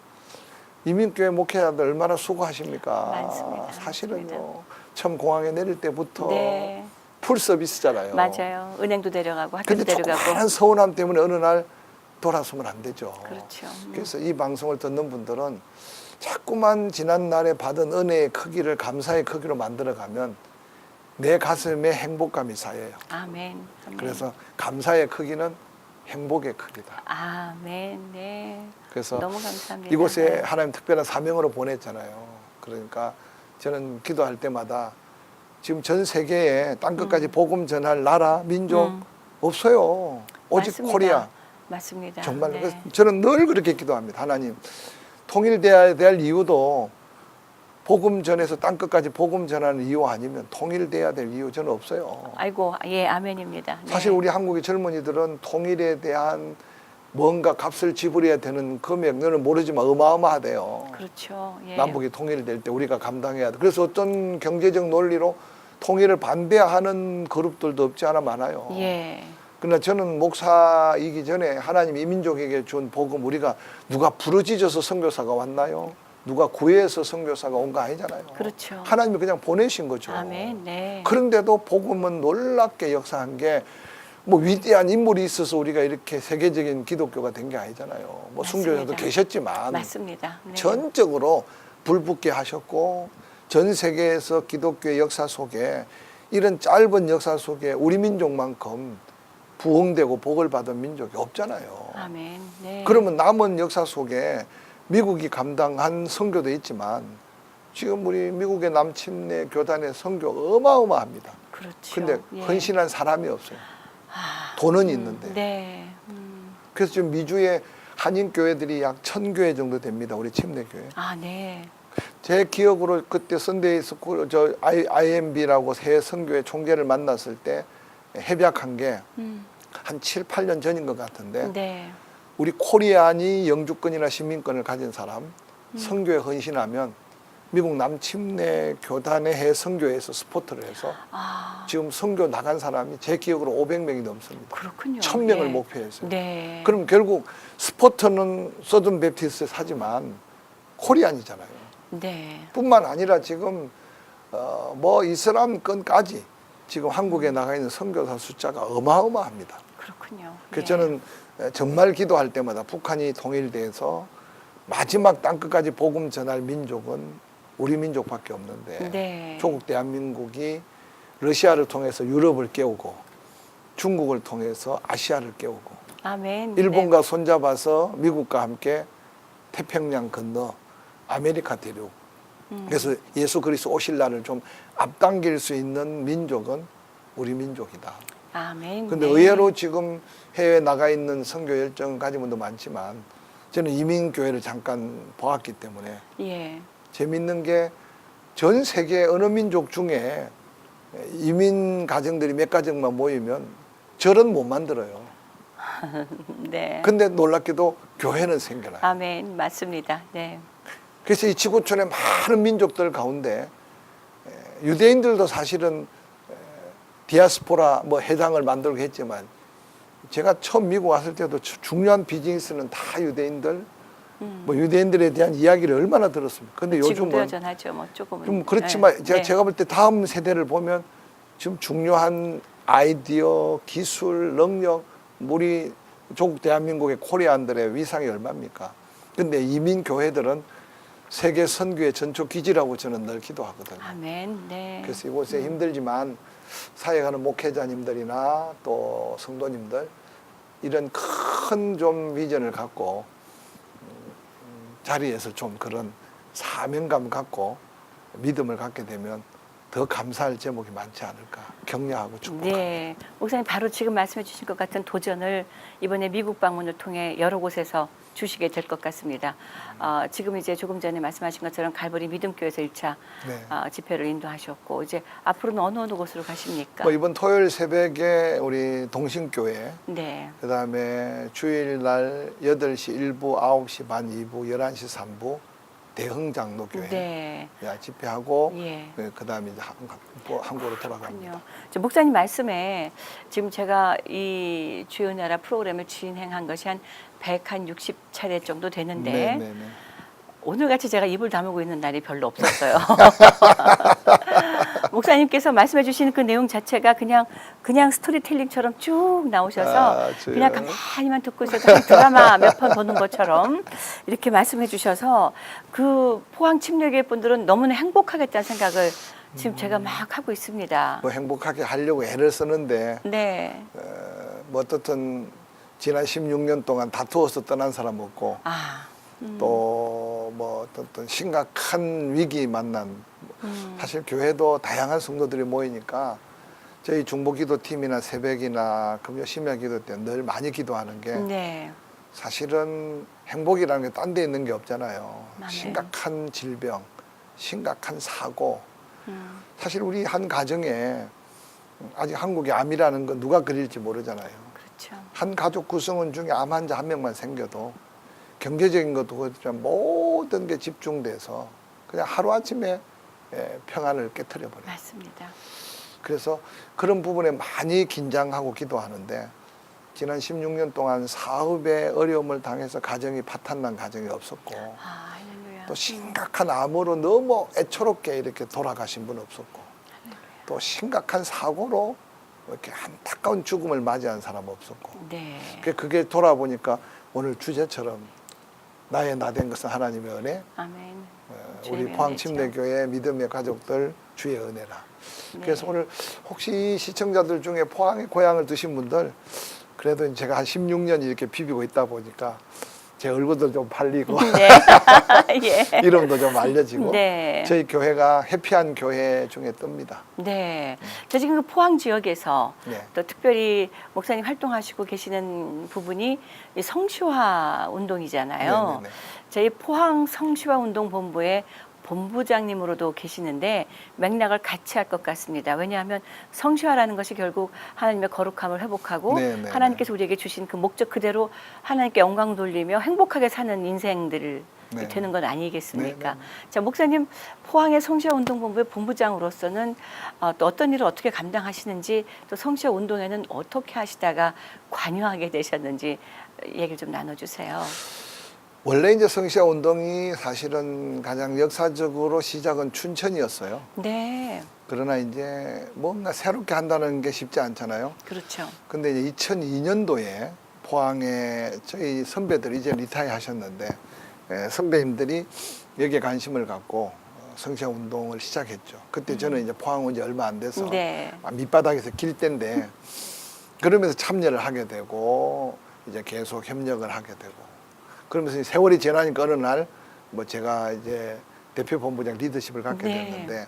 이민교회 목회자들 얼마나 수고하십니까? 많습니다. 사실은요. 맞습니다. 처음 공항에 내릴 때부터 네. 풀 서비스잖아요. 맞아요. 은행도 데려가고 학교도 근데 데려가고. 조그마한 서운함 때문에 어느 날 돌아서면 안 되죠. 그렇죠. 그래서 이 방송을 듣는 분들은 자꾸만 지난 날에 받은 은혜의 크기를 감사의 크기로 만들어가면 내 가슴에 행복감이 쌓여요. 아멘. 아멘. 그래서 감사의 크기는 행복의 크기다. 아멘. 네. 그래서 너무 감사합니다. 이곳에 네. 하나님 특별한 사명으로 보냈잖아요. 그러니까 저는 기도할 때마다 지금 전 세계에 땅끝까지 복음 전할 나라, 민족 없어요. 오직 맞습니다. 코리아. 맞습니다. 정말 네. 그래서 저는 늘 그렇게 기도합니다. 하나님 통일돼야 될 이유도 복음 전에서 땅끝까지 복음 전하는 이유 아니면 통일돼야 될 이유 저는 없어요. 아이고, 예, 아멘입니다. 네. 사실 우리 한국의 젊은이들은 통일에 대한 뭔가 값을 지불해야 되는 금액은 모르지만 어마어마하대요. 그렇죠. 예. 남북이 통일될 때 우리가 감당해야 돼. 그래서 어떤 경제적 논리로 통일을 반대하는 그룹들도 없지 않아 많아요. 예. 그러나 저는 목사이기 전에 하나님 이 민족에게 준 복음 우리가 누가 부르짖어서 선교사가 왔나요? 누가 구해서 선교사가 온 거 아니잖아요. 그렇죠. 하나님이 그냥 보내신 거죠. 아멘. 네. 그런데도 복음은 놀랍게 역사한 게 위대한 인물이 있어서 우리가 이렇게 세계적인 기독교가 된 게 아니잖아요. 순교자도 맞습니다. 계셨지만 맞습니다. 네. 전적으로 불붙게 하셨고 전 세계에서 기독교의 역사 속에 이런 짧은 역사 속에 우리 민족만큼 부흥되고 복을 받은 민족이 없잖아요. 아멘. 네. 그러면 남은 역사 속에 미국이 감당한 선교도 있지만 지금 우리 미국의 남침내 교단의 선교 어마어마합니다. 그렇죠. 근데 예. 헌신한 사람이 없어요. 돈은 있는데. 네. 그래서 지금 미주의 한인교회들이 약 1000교회 정도 됩니다. 우리 침례교회. 아, 네. 제 기억으로 그때 선데이 스쿨 IMB라고 새 선교회 총재를 만났을 때 협약한 게 한 7, 8년 전인 것 같은데 네. 우리 코리안이 영주권이나 시민권을 가진 사람 선교에 헌신하면 미국 남침내 교단의 해 선교에서 스포트를 해서 지금 선교 나간 사람이 제 기억으로 500명이 넘습니다. 그렇군요. 1000명을 예. 목표했어요. 네. 그럼 결국 스포트는 서든 베프티스트 사지만 코리안이잖아요. 네. 뿐만 아니라 지금 이슬람권까지 지금 한국에 나가 있는 선교사 숫자가 어마어마합니다. 그렇군요. 그래서 예. 저는 정말 기도할 때마다 북한이 통일돼서 마지막 땅끝까지 복음 전할 민족은 우리 민족밖에 없는데 네. 조국 대한민국이 러시아를 통해서 유럽을 깨우고 중국을 통해서 아시아를 깨우고 아멘. 일본과 손잡아서 미국과 함께 태평양 건너 아메리카 대륙 그래서 예수 그리스도 오실 날을 좀 앞당길 수 있는 민족은 우리 민족이다. 아멘. 근데 네. 의외로 지금 해외에 나가 있는 선교 열정 가진 분도 많지만 저는 이민교회를 잠깐 보았기 때문에 예. 재밌는 게 전 세계 어느 민족 중에 이민 가정들이 몇 가정만 모이면 절은 못 만들어요. 네. 근데 놀랍게도 교회는 생겨나요. 아멘. 맞습니다. 네. 그래서 이 지구촌의 많은 민족들 가운데 유대인들도 사실은 디아스포라 뭐 회장을 만들고 했지만 제가 처음 미국 왔을 때도 중요한 비즈니스는 다 유대인들, 뭐 유대인들에 대한 이야기를 얼마나 들었습니까? 근데 지금도 요즘은 여전하죠. 뭐 조금은. 좀 그렇지만 네. 제가 볼 때 다음 세대를 보면 지금 중요한 아이디어, 기술, 능력, 우리 조국 대한민국의 코리안들의 위상이 얼마입니까? 근데 이민 교회들은 세계 선교의 전초 기지라고 저는 늘 기도하거든요. 아멘. 네. 그래서 이곳에 힘들지만 사역하는 목회자님들이나 또 성도님들 이런 큰 좀 비전을 갖고 자리에서 좀 그런 사명감 갖고 믿음을 갖게 되면 더 감사할 제목이 많지 않을까 격려하고 축복합니다. 네, 목사님 바로 지금 말씀해 주신 것 같은 도전을 이번에 미국 방문을 통해 여러 곳에서 주시게 될 것 같습니다. 지금 이제 조금 전에 말씀하신 것처럼 갈보리 믿음교회에서 1차 네. 집회를 인도하셨고 이제 앞으로는 어느 곳으로 가십니까? 뭐 이번 토요일 새벽에 우리 동신교회, 네, 그다음에 주일날 8시 1부, 9시 반 2부, 11시 3부 대흥장로교회 네, 집회하고 예. 그다음에 이제 한국으로 돌아갑니다. 그렇군요. 목사님 말씀에 지금 제가 이 주요 나라 프로그램을 진행한 것이 한 160차례 정도 되는데 네, 네, 네. 오늘같이 제가 입을 다물고 있는 날이 별로 없었어요. 목사님께서 말씀해 주시는 그 내용 자체가 그냥 스토리텔링처럼 쭉 나오셔서 그냥 가만히만 듣고 있어도 한 드라마 몇 편 보는 것처럼 이렇게 말씀해 주셔서 그 포항 침례교회 분들은 너무나 행복하겠다는 생각을 지금 제가 막 하고 있습니다. 뭐 행복하게 하려고 애를 쓰는데 네. 뭐 어떻든 지난 16년 동안 다투어서 떠난 사람 없고 또 뭐 어떤 심각한 위기 만난 사실 교회도 다양한 성도들이 모이니까 저희 중보기도팀이나 새벽이나 금요 심야기도 때 늘 많이 기도하는 게 네. 사실은 행복이라는 게 딴 데 있는 게 없잖아요. 아멘. 심각한 질병, 심각한 사고. 사실 우리 한 가정에 아직 한국에 암이라는 건 누가 그릴지 모르잖아요. 그렇죠. 한 가족 구성원 중에 암 환자 한 명만 생겨도 경제적인 것도 그렇지만 모든 게 집중돼서 그냥 하루아침에 평안을 깨트려 버려요. 맞습니다. 그래서 그런 부분에 많이 긴장하고 기도하는데 지난 16년 동안 사업에 어려움을 당해서 가정이 파탄난 가정이 없었고 할렐루야. 또 심각한 암으로 너무 애처롭게 이렇게 돌아가신 분 없었고 또 심각한 사고로 이렇게 안타까운 죽음을 맞이한 사람 없었고 네. 그게 돌아보니까 오늘 주제처럼 나의 나 된 것은 하나님의 은혜, 아멘. 우리 주님의 포항 은혜죠. 침례교회 믿음의 가족들 주의 은혜라. 네. 그래서 오늘 혹시 시청자들 중에 포항의 고향을 드신 분들 그래도 제가 한 16년 이렇게 비비고 있다 보니까 제 얼굴도 좀 팔리고 네. 예. 이름도 좀 알려지고 네. 저희 교회가 해피한 교회 중에 뜹니다. 네. 저 지금 그 포항 지역에서 네. 또 특별히 목사님 활동하시고 계시는 부분이 이 성시화 운동이잖아요. 네, 네, 네. 저희 포항 성시화 운동 본부의 본부장님으로도 계시는데 맥락을 같이 할 것 같습니다. 왜냐하면 성시화라는 것이 결국 하나님의 거룩함을 회복하고 네. 하나님께서 우리에게 주신 그 목적 그대로 하나님께 영광 돌리며 행복하게 사는 인생들을 네. 되는 건 아니겠습니까? 네. 자, 목사님 포항의 성시화 운동본부의 본부장으로서는 또 어떤 일을 어떻게 감당하시는지 또 성시화 운동에는 어떻게 하시다가 관여하게 되셨는지 얘기를 좀 나눠주세요. 원래 이제 성시화 운동이 사실은 가장 역사적으로 시작은 춘천이었어요. 네, 그러나 이제 뭔가 새롭게 한다는 게 쉽지 않잖아요. 그렇죠. 근데 이제 2002년도에 포항에 저희 선배들이 이제 리타이 하셨는데 선배님들이 여기에 관심을 갖고 성시화 운동을 시작했죠. 그때 저는 이제 포항 온 지 얼마 안 돼서 네. 밑바닥에서 길 때인데 그러면서 참여를 하게 되고 이제 계속 협력을 하게 되고 그러면서 세월이 지나니까 어느 날 뭐 제가 이제 대표 본부장 리더십을 갖게 네. 됐는데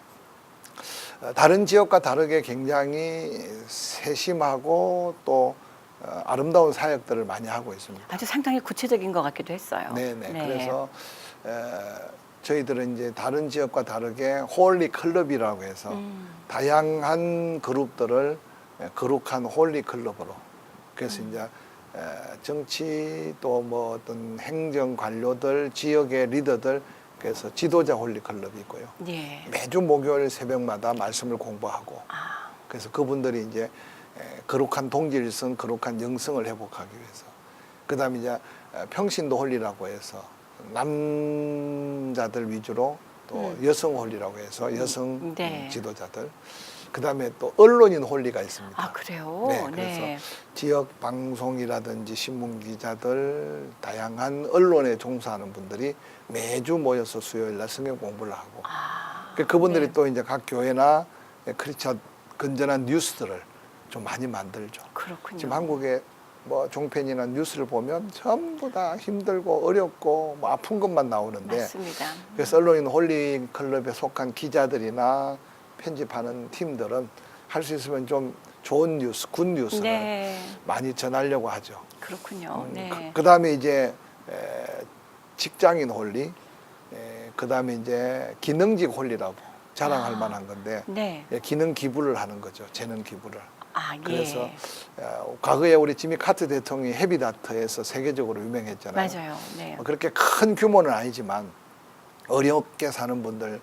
다른 지역과 다르게 굉장히 세심하고 또 아름다운 사역들을 많이 하고 있습니다. 아주 상당히 구체적인 것 같기도 했어요. 네네. 네. 그래서 저희들은 이제 다른 지역과 다르게 홀리 클럽이라고 해서 다양한 그룹들을 거룩한 홀리 클럽으로 그래서 이제 정치 또 뭐 어떤 행정 관료들 지역의 리더들 그래서 지도자 홀리 클럽이 있고요. 네. 매주 목요일 새벽마다 말씀을 공부하고 그래서 그분들이 이제 거룩한 동질성, 거룩한 영성을 회복하기 위해서. 그다음에 이제 평신도 홀리라고 해서 남자들 위주로 또 여성 홀리라고 해서 여성 네. 지도자들. 그다음에 또 언론인 홀리가 있습니다. 아, 그래요? 네, 그래서 지역 방송이라든지 신문 기자들, 다양한 언론에 종사하는 분들이 매주 모여서 수요일 날 성경 공부를 하고, 그분들이 네. 또 이제 각 교회나 크리스천 건전한 뉴스들을 좀 많이 만들죠. 그렇군요. 지금 한국에 뭐 종편이나 뉴스를 보면 전부 다 힘들고 어렵고 뭐 아픈 것만 나오는데, 맞습니다. 그래서 언론인 홀리 클럽에 속한 기자들이나 편집하는 팀들은 할 수 있으면 좀 좋은 뉴스, 굿 뉴스를 네. 많이 전하려고 하죠. 그렇군요. 네. 그다음에 이제 직장인 홀리, 그다음에 이제 기능직 홀리라고 자랑할 만한 건데, 네. 기능 기부를 하는 거죠. 재능 기부를. 아, 예. 그래서 과거에 우리 지미 카트 대통령이 헤비다트에서 세계적으로 유명했잖아요. 맞아요. 네. 그렇게 큰 규모는 아니지만 어렵게 사는 분들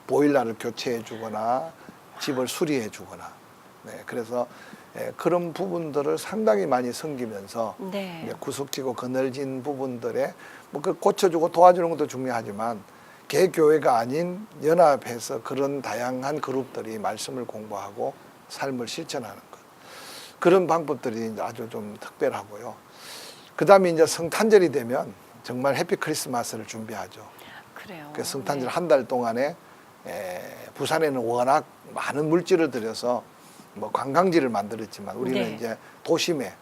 보일러를 교체해 주거나 집을 수리해 주거나, 네, 그래서 그런 부분들을 상당히 많이 섬기면서 네. 이제 구석지고 그늘진 부분들에 뭐 그 고쳐주고 도와주는 것도 중요하지만 개교회가 아닌 연합해서 그런 다양한 그룹들이 말씀을 공부하고 삶을 실천하는 것, 그런 방법들이 이제 아주 좀 특별하고요. 그다음에 이제 성탄절이 되면 정말 해피 크리스마스를 준비하죠. 그래요. 그 성탄절 네. 한 달 동안에 부산에는 워낙 많은 물질을 들여서 뭐 관광지를 만들었지만 우리는 네. 이제 도심에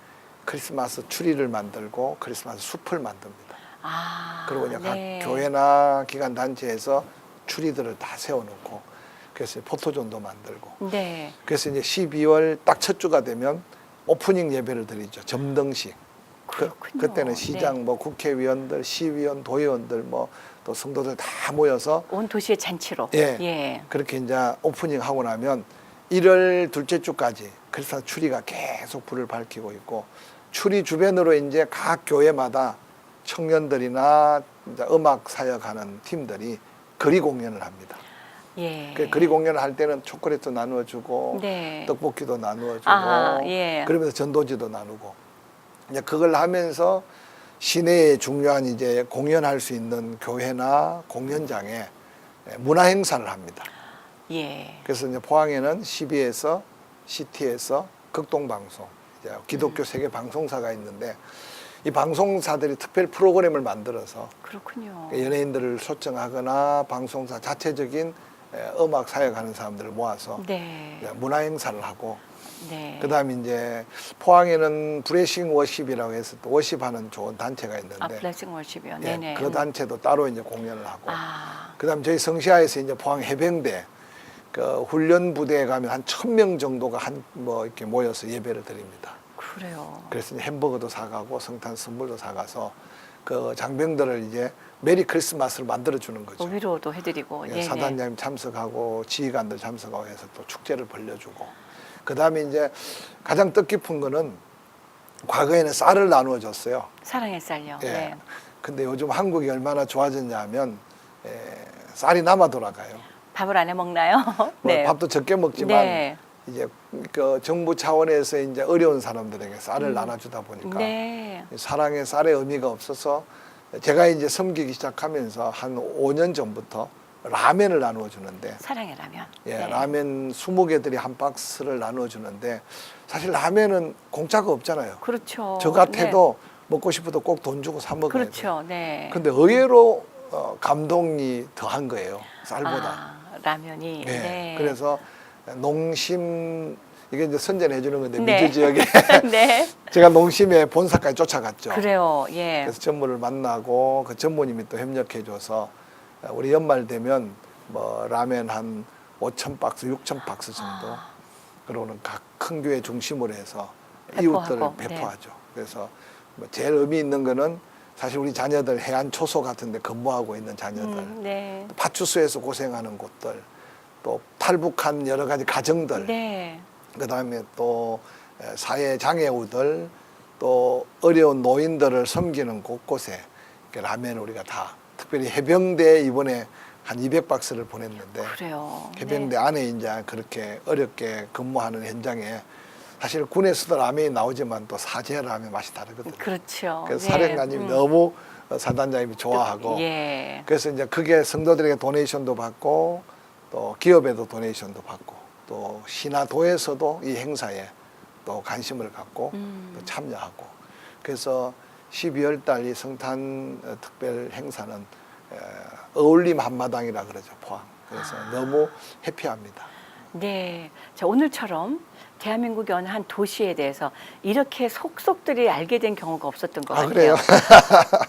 크리스마스 트리를 만들고 크리스마스 숲을 만듭니다. 아, 그리고 이제 네. 각 교회나 기관 단체에서 트리들을 다 세워놓고, 그래서 포토존도 만들고, 네. 그래서 이제 12월 딱 첫 주가 되면 오프닝 예배를 드리죠. 점등식. 그렇군요. 그때는 시장, 네. 뭐 국회의원들, 시의원, 도의원들, 뭐 또 성도들 다 모여서 온 도시의 잔치로. 예. 예. 그렇게 이제 오프닝 하고 나면 1월 둘째 주까지 크리스마스 추리가 계속 불을 밝히고 있고, 추리 주변으로 이제 각 교회마다 청년들이나 이제 음악 사역하는 팀들이 거리 공연을 합니다. 예. 그 거리 공연을 할 때는 초콜릿도 나누어주고, 네. 떡볶이도 나누어주고, 아, 예. 그러면서 전도지도 나누고, 이제 그걸 하면서 시내에 중요한 이제 공연할 수 있는 교회나 공연장에 문화 행사를 합니다. 예. 그래서 이제 포항에는 CB에서 CT에서 극동방송, 이제 기독교 세계 방송사가 있는데, 이 방송사들이 특별 프로그램을 만들어서 그렇군요. 연예인들을 초청하거나 방송사 자체적인 음악 사역하는 사람들을 모아서 네. 문화 행사를 하고, 네. 그다음에 이제 포항에는 브레싱 워십이라고 해서 또 워십하는 좋은 단체가 아, 있는데, 블레싱 월십이요. 예, 네네. 그 단체도 따로 이제 공연을 하고, 아, 그다음 저희 성시아에서 이제 포항 해병대 그 훈련 부대에 가면 한 1,000명 정도가 뭐 이렇게 모여서 예배를 드립니다. 그래요. 그래서 이제 햄버거도 사가고 성탄 선물도 사가서 그 장병들을 이제 메리 크리스마스를 만들어 주는 거죠. 위로도 해드리고. 예, 예. 사단장님 참석하고 지휘관들 참석하고 해서 또 축제를 벌려주고, 그다음에 이제 가장 뜻깊은 거는 과거에는 쌀을 나누어 줬어요. 사랑의 쌀요. 예. 네. 근데 요즘 한국이 얼마나 좋아졌냐 하면 쌀이 남아 돌아가요. 밥을 안 해 먹나요? 뭐 밥도 적게 먹지만 네. 이제 그 정부 차원에서 이제 어려운 사람들에게 쌀을 나눠주다 보니까 네. 사랑의 쌀의 의미가 없어서, 제가 이제 섬기기 시작하면서 한 5년 전부터 라멘을 나누어 주는데, 사랑의 라면. 예, 네. 라멘 20개들이 한 박스를 나누어 주는데, 사실 라멘은 공짜가 없잖아요. 그렇죠. 저 같아도 먹고 싶어도 꼭 돈 주고 사 네. 먹어야 돼요. 그렇죠. 네. 근데 의외로 감동이 더한 거예요, 쌀보다. 아, 라면이. 예, 네. 그래서 농심, 이게 이제 선전해 주는 건데, 네. 미주 지역에 네. 제가 농심의 본사까지 쫓아갔죠. 그래요. 예. 그래서 전무를 만나고 그 전무님이 또 협력해줘서 우리 연말 되면 뭐 라면 한 5,000박스, 6,000박스 정도, 그러고는 각 큰 교회 중심으로 해서 이웃들 배포하고, 배포하죠. 그래서 뭐 제일 의미 있는 거는 사실 우리 자녀들 해안 초소 같은데 근무하고 있는 자녀들, 네. 또 파출소에서 고생하는 곳들, 또 탈북한 여러 가지 가정들, 네. 그다음에 또 사회 장애우들, 또 어려운 노인들을 섬기는 곳곳에 이렇게 라면을 우리가 다, 특별히 해병대 이번에 한 200박스를 보냈는데 그래요. 해병대 안에 이제 그렇게 어렵게 근무하는 현장에 사실 군에서도 라면이 나오지만 또 사제 라면 맛이 다르거든요. 그렇죠. 그래서 네. 사령관님이 너무 사단장님이 좋아하고 예. 그래서 이제 그게 성도들에게 도네이션도 받고 또 기업에도 도네이션도 받고 또 신화도에서도 이 행사에 또 관심을 갖고 또 참여하고 그래서 12월 달 이 성탄 특별 행사는 어울림 한마당이라 그러죠, 포항. 그래서 너무 해피합니다. 네. 자, 오늘처럼 대한민국의 어느 한 도시에 대해서 이렇게 속속들이 알게 된 경우가 없었던 것 같아요. 그래요?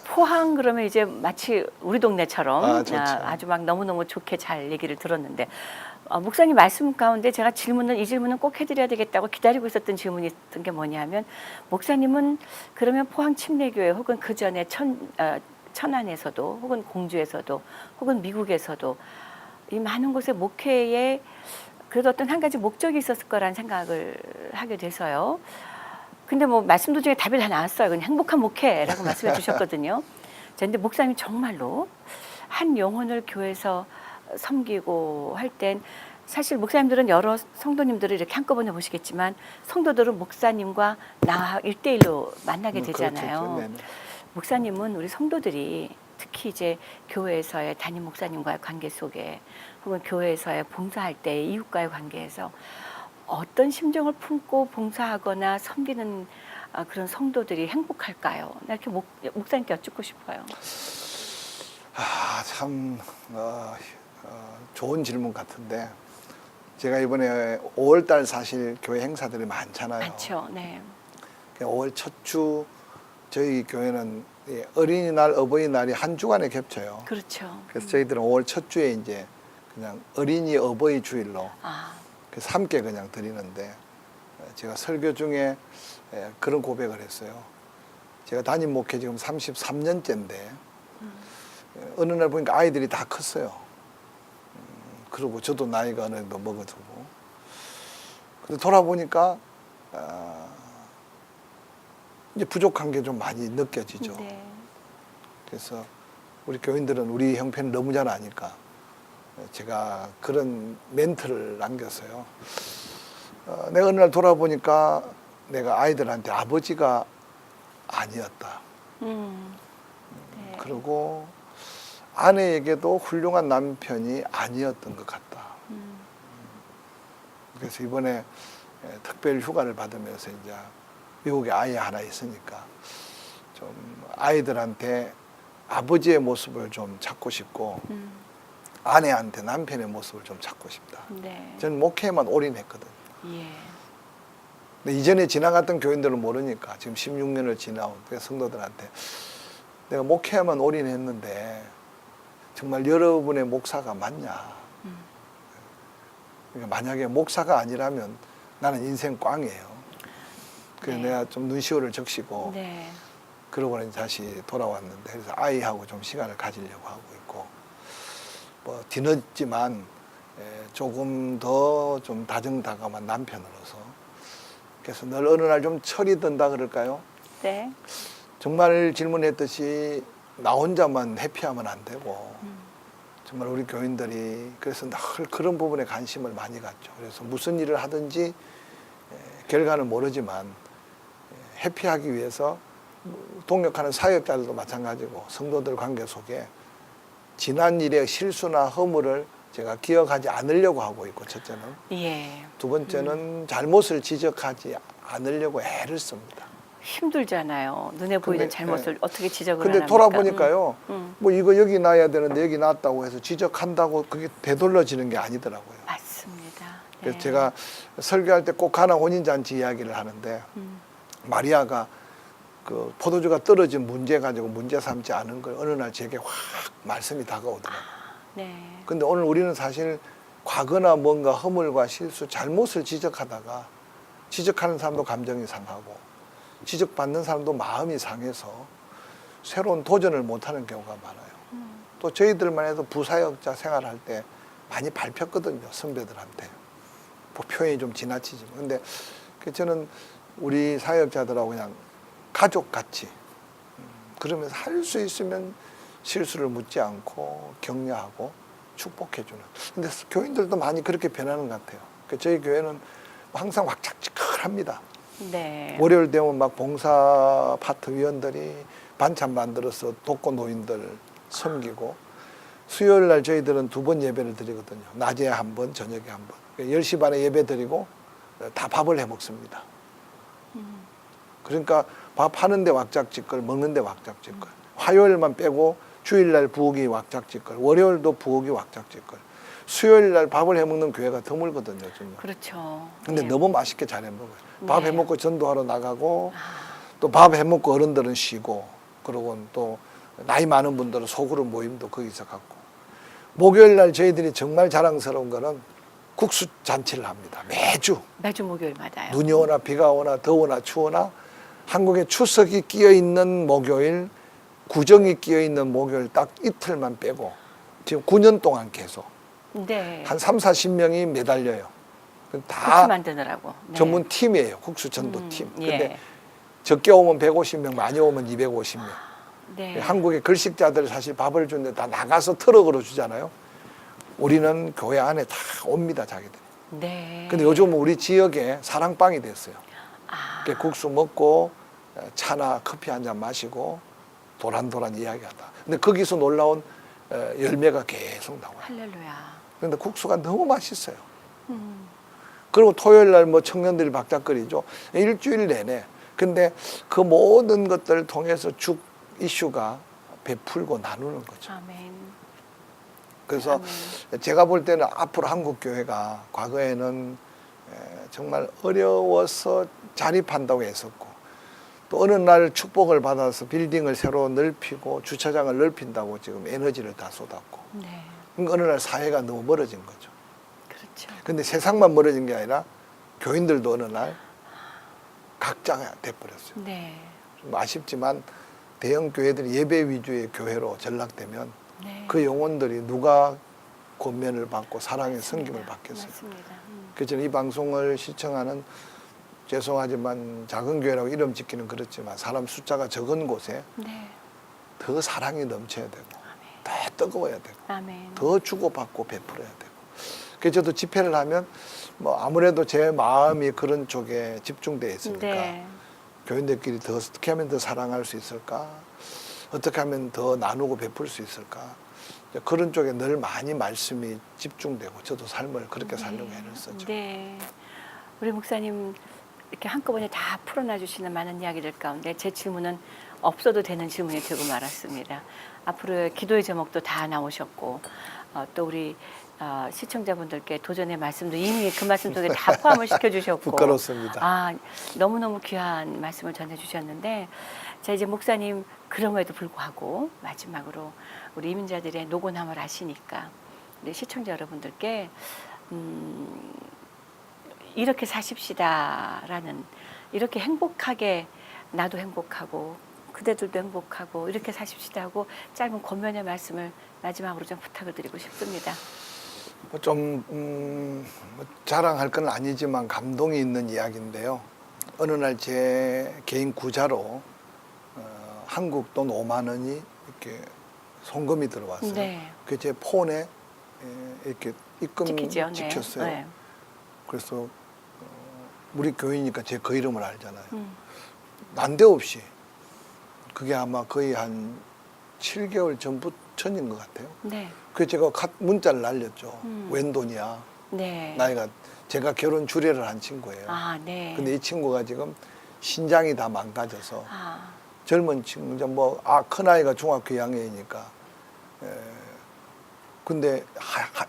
포항 그러면 이제 마치 우리 동네처럼 좋죠. 아주 막 너무너무 좋게 잘 얘기를 들었는데 목사님 말씀 가운데 제가 이 질문은 꼭 해드려야 되겠다고 기다리고 있었던 질문이 있던 게 뭐냐면 목사님은 그러면 포항 침례교회 혹은 그 전에 천안에서도 혹은 공주에서도 혹은 미국에서도 이 많은 곳의 목회에 그래도 어떤 한 가지 목적이 있었을 거라는 생각을 하게 돼서요. 근데 뭐 말씀 도중에 답이 다 나왔어요. 그냥 행복한 목회라고 말씀해 주셨거든요. 자, 근데 목사님이 정말로 한 영혼을 교회에서 섬기고 할 땐 사실 목사님들은 여러 성도님들을 이렇게 한꺼번에 보시겠지만 성도들은 목사님과 나와 1대1로 만나게 되잖아요. 그렇죠. 목사님은 우리 성도들이 특히 이제 교회에서의 담임 목사님과의 관계 속에 혹은 교회에서의 봉사할 때 이웃과의 관계에서 어떤 심정을 품고 봉사하거나 섬기는 그런 성도들이 행복할까요? 나 이렇게 목사님께 여쭙고 싶어요. 참 좋은 질문 같은데 제가 이번에 5월달 사실 교회 행사들이 많잖아요. 많죠. 네. 5월 첫 주 저희 교회는 어린이날, 어버이날이 한 주간에 겹쳐요. 그렇죠. 그래서 저희들은 5월 첫 주에 이제 그냥 어린이 어버이 주일로 그래서 함께 그냥 드리는데 제가 설교 중에 그런 고백을 했어요. 제가 담임 목회 지금 33년째인데 어느 날 보니까 아이들이 다 컸어요. 그리고 저도 나이가 어느 정도 먹어두고 근데 돌아보니까 이제 부족한 게 좀 많이 느껴지죠. 네. 그래서 우리 교인들은 우리 형편을 너무 잘 아니까 제가 그런 멘트를 남겼어요. 내가 어느 날 돌아보니까 내가 아이들한테 아버지가 아니었다. 네. 그리고 아내에게도 훌륭한 남편이 아니었던 것 같다. 그래서 이번에 특별 휴가를 받으면서 이제 미국에 아이 하나 있으니까 좀 아이들한테 아버지의 모습을 좀 찾고 싶고 아내한테 남편의 모습을 좀 찾고 싶다. 네. 저는 목회에만 올인했거든요. 예. 근데 이전에 지나갔던 교인들은 모르니까 지금 16년을 지나온 성도들한테 내가 목회에만 올인했는데 정말 여러분의 목사가 맞냐. 그러니까 만약에 목사가 아니라면 나는 인생 꽝이에요. 그래서 네. 내가 좀 눈시울을 적시고 네. 그러고는 다시 돌아왔는데 그래서 아이하고 좀 시간을 가지려고 하고 있고 뭐 뒤늦지만 조금 더 좀 다정다감한 남편으로서 그래서 늘 어느 날 좀 철이 든다 그럴까요? 네. 정말 질문했듯이 나 혼자만 해피하면 안 되고 정말 우리 교인들이 그래서 늘 그런 부분에 관심을 많이 갖죠. 그래서 무슨 일을 하든지 결과는 모르지만 해피하기 위해서 동역하는 사역자들도 마찬가지고 성도들 관계 속에 지난 일의 실수나 허물을 제가 기억하지 않으려고 하고 있고 첫째는 예. 두 번째는 잘못을 지적하지 않으려고 애를 씁니다. 힘들잖아요. 눈에 보이는 잘못을 어떻게 지적을 근데 합니까? 돌아보니까요. 뭐 이거 여기 놔야 되는데 여기 놨다고 해서 지적한다고 그게 되돌려지는 게 아니더라고요. 맞습니다. 네. 그래서 제가 설교할 때 꼭 하나 혼인잔치 이야기를 하는데 마리아가 그 포도주가 떨어진 문제 가지고 문제 삼지 않은 걸 어느 날 제게 확 말씀이 다가오더라고요. 네. 근데 오늘 우리는 사실 과거나 뭔가 허물과 실수, 잘못을 지적하다가 지적하는 사람도 감정이 상하고 지적받는 사람도 마음이 상해서 새로운 도전을 못하는 경우가 많아요. 또 저희들만 해도 부사역자 생활할 때 많이 밟혔거든요. 선배들한테. 뭐 표현이 좀 지나치지만. 근데 저는 우리 사역자들하고 그냥 가족같이 그러면서 할 수 있으면 실수를 묻지 않고 격려하고 축복해주는. 근데 교인들도 많이 그렇게 변하는 것 같아요. 저희 교회는 항상 왁작지껄합니다. 네. 월요일 되면 막 봉사 파트 위원들이 반찬 만들어서 독거 노인들 섬기고, 수요일 날 저희들은 2번 예배를 드리거든요. 낮에 한 번, 저녁에 한 번. 10시 반에 예배 드리고 다 밥을 해 먹습니다. 그러니까 밥 하는데 왁작지껄, 먹는데 왁작지껄. 화요일만 빼고 주일날 부엌이 왁작지껄, 월요일도 부엌이 왁작지껄. 수요일 날 밥을 해 먹는 교회가 드물거든요, 정말. 그렇죠. 근데 네. 너무 맛있게 잘 해 먹어요. 밥 네. 해 먹고 전도하러 나가고, 또 밥 해 먹고 어른들은 쉬고, 그러고 또 나이 많은 분들은 소그룹 모임도 거기서 갖고. 목요일 날 저희들이 정말 자랑스러운 거는 국수 잔치를 합니다. 매주. 매주 목요일마다요. 눈이 오나 비가 오나 더우나 추우나 한국에 추석이 끼어 있는 목요일, 구정이 끼어 있는 목요일 딱 이틀만 빼고 지금 9년 동안 계속 네. 한 3, 40명이 매달려요. 국수 다 만드느라고. 네. 전문 팀이에요. 국수 전도 팀. 예. 근데 적게 오면 150명, 많이 오면 250명. 네. 한국의 글식자들 사실 밥을 주는데 다 나가서 트럭으로 주잖아요. 우리는 교회 안에 다 옵니다, 자기들. 네. 근데 요즘은 우리 지역에 사랑방이 됐어요. 아, 국수 먹고 차나 커피 한 잔 마시고 도란도란 이야기하다. 근데 거기서 놀라운 열매가 계속 나와요. 할렐루야. 그런데 국수가 너무 맛있어요. 음. 그리고 토요일 날 뭐 청년들이 박작거리죠. 일주일 내내. 근데 그 모든 것들을 통해서 죽 이슈가 베풀고 나누는 거죠. 아멘. 그래서 아멘. 제가 볼 때는 앞으로 한국 교회가 과거에는 정말 어려워서 자립한다고 했었고, 또 어느 날 축복을 받아서 빌딩을 새로 넓히고 주차장을 넓힌다고 지금 에너지를 다 쏟았고, 네. 그러니까 어느 날 사회가 너무 멀어진 거죠. 그렇죠. 근데 세상만 멀어진 게 아니라 교인들도 어느 날 각자가 돼버렸어요. 네. 좀 아쉽지만 대형 교회들이 예배 위주의 교회로 전락되면 네. 그 영혼들이 누가 권면을 받고 사랑의 섬김을 받겠어요. 맞습니다. 그래서 저는 이 방송을 시청하는, 죄송하지만 작은 교회라고 이름 짓기는 그렇지만 사람 숫자가 적은 곳에 네. 더 사랑이 넘쳐야 되고 아멘. 더 뜨거워야 되고 아멘. 더 주고받고 베풀어야 되고. 그래서 저도 집회를 하면 뭐 아무래도 제 마음이 그런 쪽에 집중되어 있으니까 네. 교인들끼리 더 어떻게 하면 더 사랑할 수 있을까, 어떻게 하면 더 나누고 베풀 수 있을까, 그런 쪽에 늘 많이 말씀이 집중되고 저도 삶을 그렇게 살려고 애를 썼죠. 네. 우리 목사님 이렇게 한꺼번에 다 풀어놔 주시는 많은 이야기들 가운데 제 질문은 없어도 되는 질문이 되고 말았습니다. 앞으로의 기도의 제목도 다 나오셨고, 또 우리 시청자분들께 도전의 말씀도 이미 그 말씀 속에 다 포함을 시켜주셨고, 부끄럽습니다. 너무너무 귀한 말씀을 전해주셨는데, 자, 이제 목사님 그럼에도 불구하고 마지막으로 우리 이민자들의 노곤함을 아시니까 우리 시청자 여러분들께 이렇게 사십시다라는, 이렇게 행복하게 나도 행복하고 그대들도 행복하고 이렇게 사십시다 하고 짧은 권면의 말씀을 마지막으로 좀 부탁을 드리고 싶습니다. 뭐 자랑할 건 아니지만 감동이 있는 이야기인데요. 어느 날 제 개인 구자로 한국 돈 5만 원이 이렇게 송금이 들어왔어요. 네. 그게 제 폰에 이렇게 입금 찍히죠. 찍혔어요. 네. 그래서 우리 교회니까 제 그 이름을 알잖아요. 난데없이, 그게 아마 거의 한 7개월 전인 것 같아요. 네. 그래서 제가 문자를 날렸죠. 웬 돈이야. 네. 나이가, 제가 결혼 주례를 한 친구예요. 네. 근데 이 친구가 지금 신장이 다 망가져서 아, 젊은 친구, 이제 뭐, 큰아이가 중학교 2학년이니까. 근데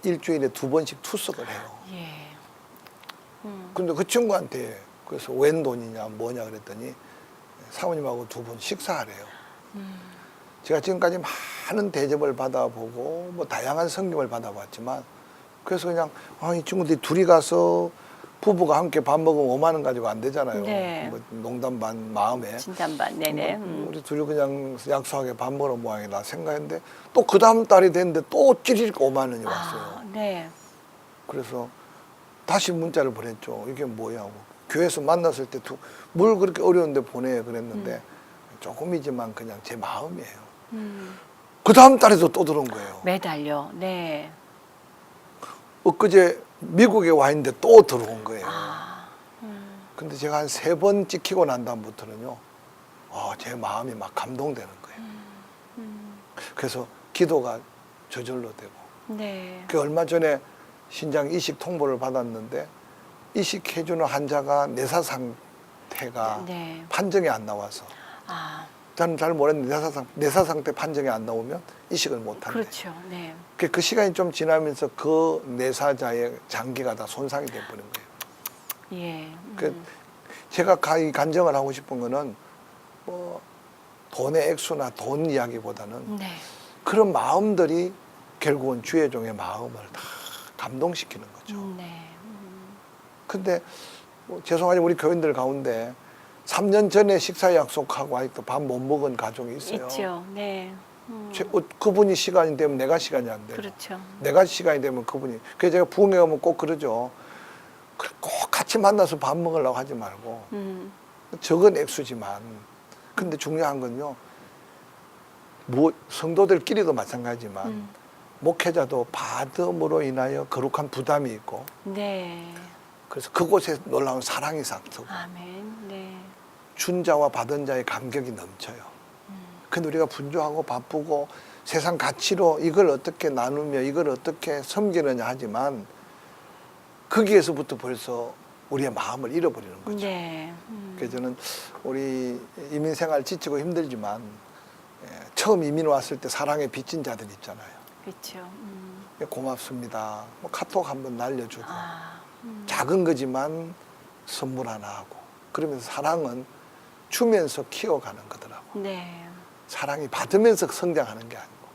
일주일에 2번씩 투석을 해요. 예. 근데 그 친구한테 그래서 웬 돈이냐 뭐냐 그랬더니 사모님하고 2분 식사하래요. 제가 지금까지 많은 대접을 받아보고 뭐 다양한 성김을 받아봤지만, 그래서 그냥 이 친구들이 둘이 가서 부부가 함께 밥 먹으면 5만 원 가지고 안 되잖아요. 네. 뭐 농담 반 마음에. 진담반. 네네. 우리 둘이 그냥 약속하게 밥 먹으러 모양이다 생각했는데, 또 그 다음 달이 됐는데 또 찌릿 5만 원이 왔어요. 네. 그래서 다시 문자를 보냈죠. 이게 뭐야 하고. 교회에서 만났을 때 뭘 그렇게 어려운데 보내 그랬는데 조금이지만 그냥 제 마음이에요. 그 다음 달에도 또 들어온 거예요. 매달려. 네. 엊그제 미국에 와 있는데 또 들어온 거예요. 아, 근데 제가 한 3번 찍히고 난 다음부터는요, 제 마음이 막 감동되는 거예요. 그래서 기도가 저절로 되고. 네. 그 얼마 전에 신장 이식 통보를 받았는데 이식해주는 환자가 내사 상태가 네. 판정이 안 나와서 아, 저는 잘 모르겠는데 내사 상태 판정이 안 나오면 이식을 못 한대. 그렇죠. 네. 그 시간이 좀 지나면서 그 내사자의 장기가 다 손상이 돼버린 거예요. 예. 제가 간증을 하고 싶은 거는 뭐 돈의 액수나 돈 이야기보다는 네. 그런 마음들이 결국은 주의 종의 마음을 다 감동시키는 거죠. 네. 근데 뭐 죄송하지만 우리 교인들 가운데 3년 전에 식사 약속하고 아직도 밥 못 먹은 가족이 있어요. 있죠. 네. 그분이 시간이 되면 내가 시간이 안 돼요. 그렇죠. 내가 시간이 되면 그분이. 그래서 제가 부흥회 가면 꼭 그러죠. 꼭 같이 만나서 밥 먹으려고 하지 말고 적은 액수지만 근데 중요한 건요. 성도들끼리도 마찬가지지만 목회자도 받음으로 인하여 거룩한 부담이 있고 네. 그래서 그곳에 놀라운 사랑이 싹트고 아멘. 네. 준 자와 받은 자의 감격이 넘쳐요. 근데 우리가 분주하고 바쁘고 세상 가치로 이걸 어떻게 나누며 이걸 어떻게 섬기느냐 하지만 거기에서부터 벌써 우리의 마음을 잃어버리는 거죠. 네. 그래서 저는 우리 이민 생활 지치고 힘들지만 처음 이민 왔을 때 사랑에 빚진 자들 있잖아요. 그렇죠. 고맙습니다. 뭐 카톡 한번 날려주고 아, 작은 거지만 선물 하나 하고 그러면서 사랑은 주면서 키워가는 거더라고. 네. 사랑이 받으면서 성장하는 게 아니고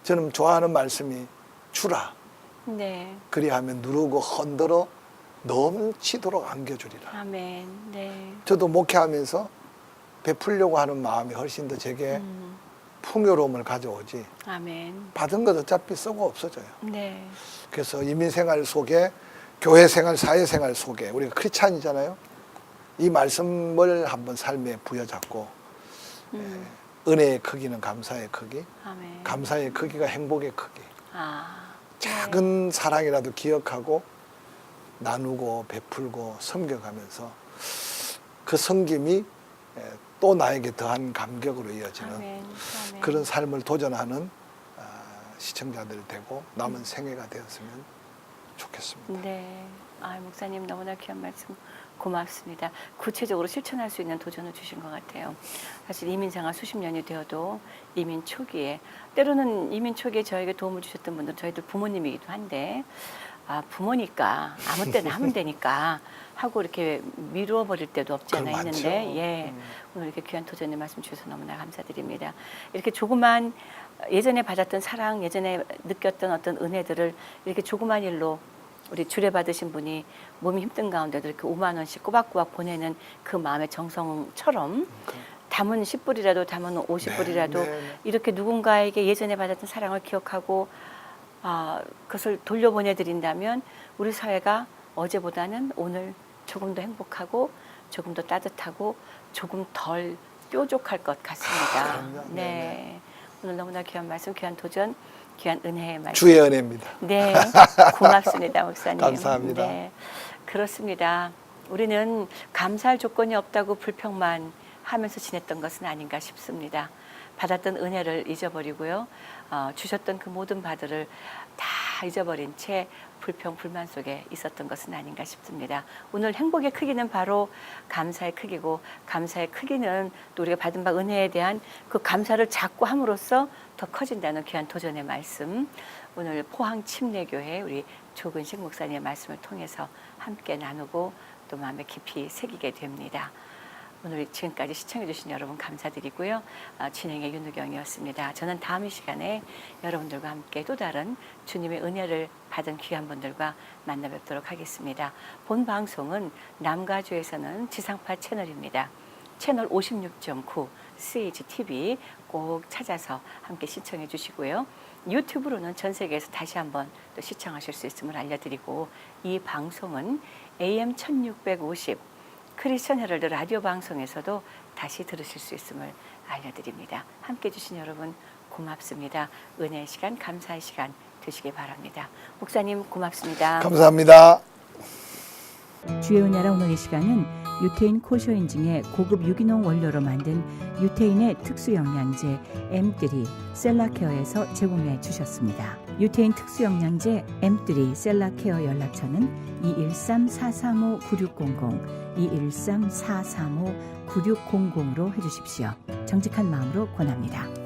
저는 좋아하는 말씀이 주라. 네. 그리하면 누르고 흔들어 넘치도록 안겨주리라. 아멘. 네. 저도 목회하면서 베풀려고 하는 마음이 훨씬 더 제게 풍요로움을 가져오지 아멘. 받은 것 어차피 썩어 없어져요. 네. 그래서 이민생활 속에 교회생활, 사회생활 속에 우리가 크리스찬이잖아요. 이 말씀을 한번 삶에 부여잡고 은혜의 크기는 감사의 크기, 아멘. 감사의 크기가 행복의 크기. 아. 작은 사랑이라도 기억하고 나누고 베풀고 섬겨가면서 그 섬김이 또 나에게 더한 감격으로 이어지는 아멘. 아멘. 그런 삶을 도전하는 시청자들 되고 남은 생애가 되었으면 좋겠습니다. 네. 아, 목사님 너무나 귀한 말씀 고맙습니다. 구체적으로 실천할 수 있는 도전을 주신 것 같아요. 사실 이민생활 수십 년이 되어도 이민 초기에 때로는 이민 초기에 저에게 도움을 주셨던 분들은 저희들 부모님이기도 한데 부모니까 아무 때나 하면 되니까 하고 이렇게 미루어 버릴 때도 없지 않아 있는데 예, 오늘 이렇게 귀한 도전의 말씀 주셔서 너무나 감사드립니다. 이렇게 조그만 예전에 받았던 사랑, 예전에 느꼈던 어떤 은혜들을 이렇게 조그만 일로 우리 주례받으신 분이 몸이 힘든 가운데도 이렇게 5만 원씩 꼬박꼬박 보내는 그 마음의 정성처럼 담은 10불이라도 담은 50불이라도 이렇게 누군가에게 예전에 받았던 사랑을 기억하고 그것을 돌려보내드린다면 우리 사회가 어제보다는 오늘 조금 더 행복하고 조금 더 따뜻하고 조금 덜 뾰족할 것 같습니다. 네. 오늘 너무나 귀한 말씀, 귀한 도전, 귀한 은혜의 말씀. 주의 은혜입니다. 네, 고맙습니다, 목사님. 감사합니다. 네, 그렇습니다. 우리는 감사할 조건이 없다고 불평만 하면서 지냈던 것은 아닌가 싶습니다. 받았던 은혜를 잊어버리고요. 주셨던 그 모든 바들을 다 잊어버린 채 불평, 불만 속에 있었던 것은 아닌가 싶습니다. 오늘 행복의 크기는 바로 감사의 크기고 감사의 크기는 또 우리가 받은 바 은혜에 대한 그 감사를 자꾸 함으로써 더 커진다는 귀한 도전의 말씀. 오늘 포항 침례교회 우리 조근식 목사님의 말씀을 통해서 함께 나누고 또 마음에 깊이 새기게 됩니다. 오늘 지금까지 시청해주신 여러분 감사드리고요. 진행의 윤우경이었습니다. 저는 다음 이 시간에 여러분들과 함께 또 다른 주님의 은혜를 받은 귀한 분들과 만나 뵙도록 하겠습니다. 본 방송은 남가주에서는 지상파 채널입니다. 채널 56.9 CHTV 꼭 찾아서 함께 시청해 주시고요. 유튜브로는 전 세계에서 다시 한번 또 시청하실 수 있음을 알려드리고 이 방송은 AM 1650 크리스천 헤럴드 라디오 방송에서도 다시 들으실 수 있음을 알려드립니다. 함께해 주신 여러분 고맙습니다. 은혜의 시간, 감사의 시간 되시기 바랍니다. 목사님 고맙습니다. 감사합니다. 주의 은혜라 오늘 이 시간은 유태인 코쇼인증의 고급 유기농 원료로 만든 유태인의 특수 영양제 M3 셀라케어에서 제공해 주셨습니다. 유태인 특수 영양제 M3 셀라케어 연락처는 213-435-9600, 213-435-9600으로 해주십시오. 정직한 마음으로 권합니다.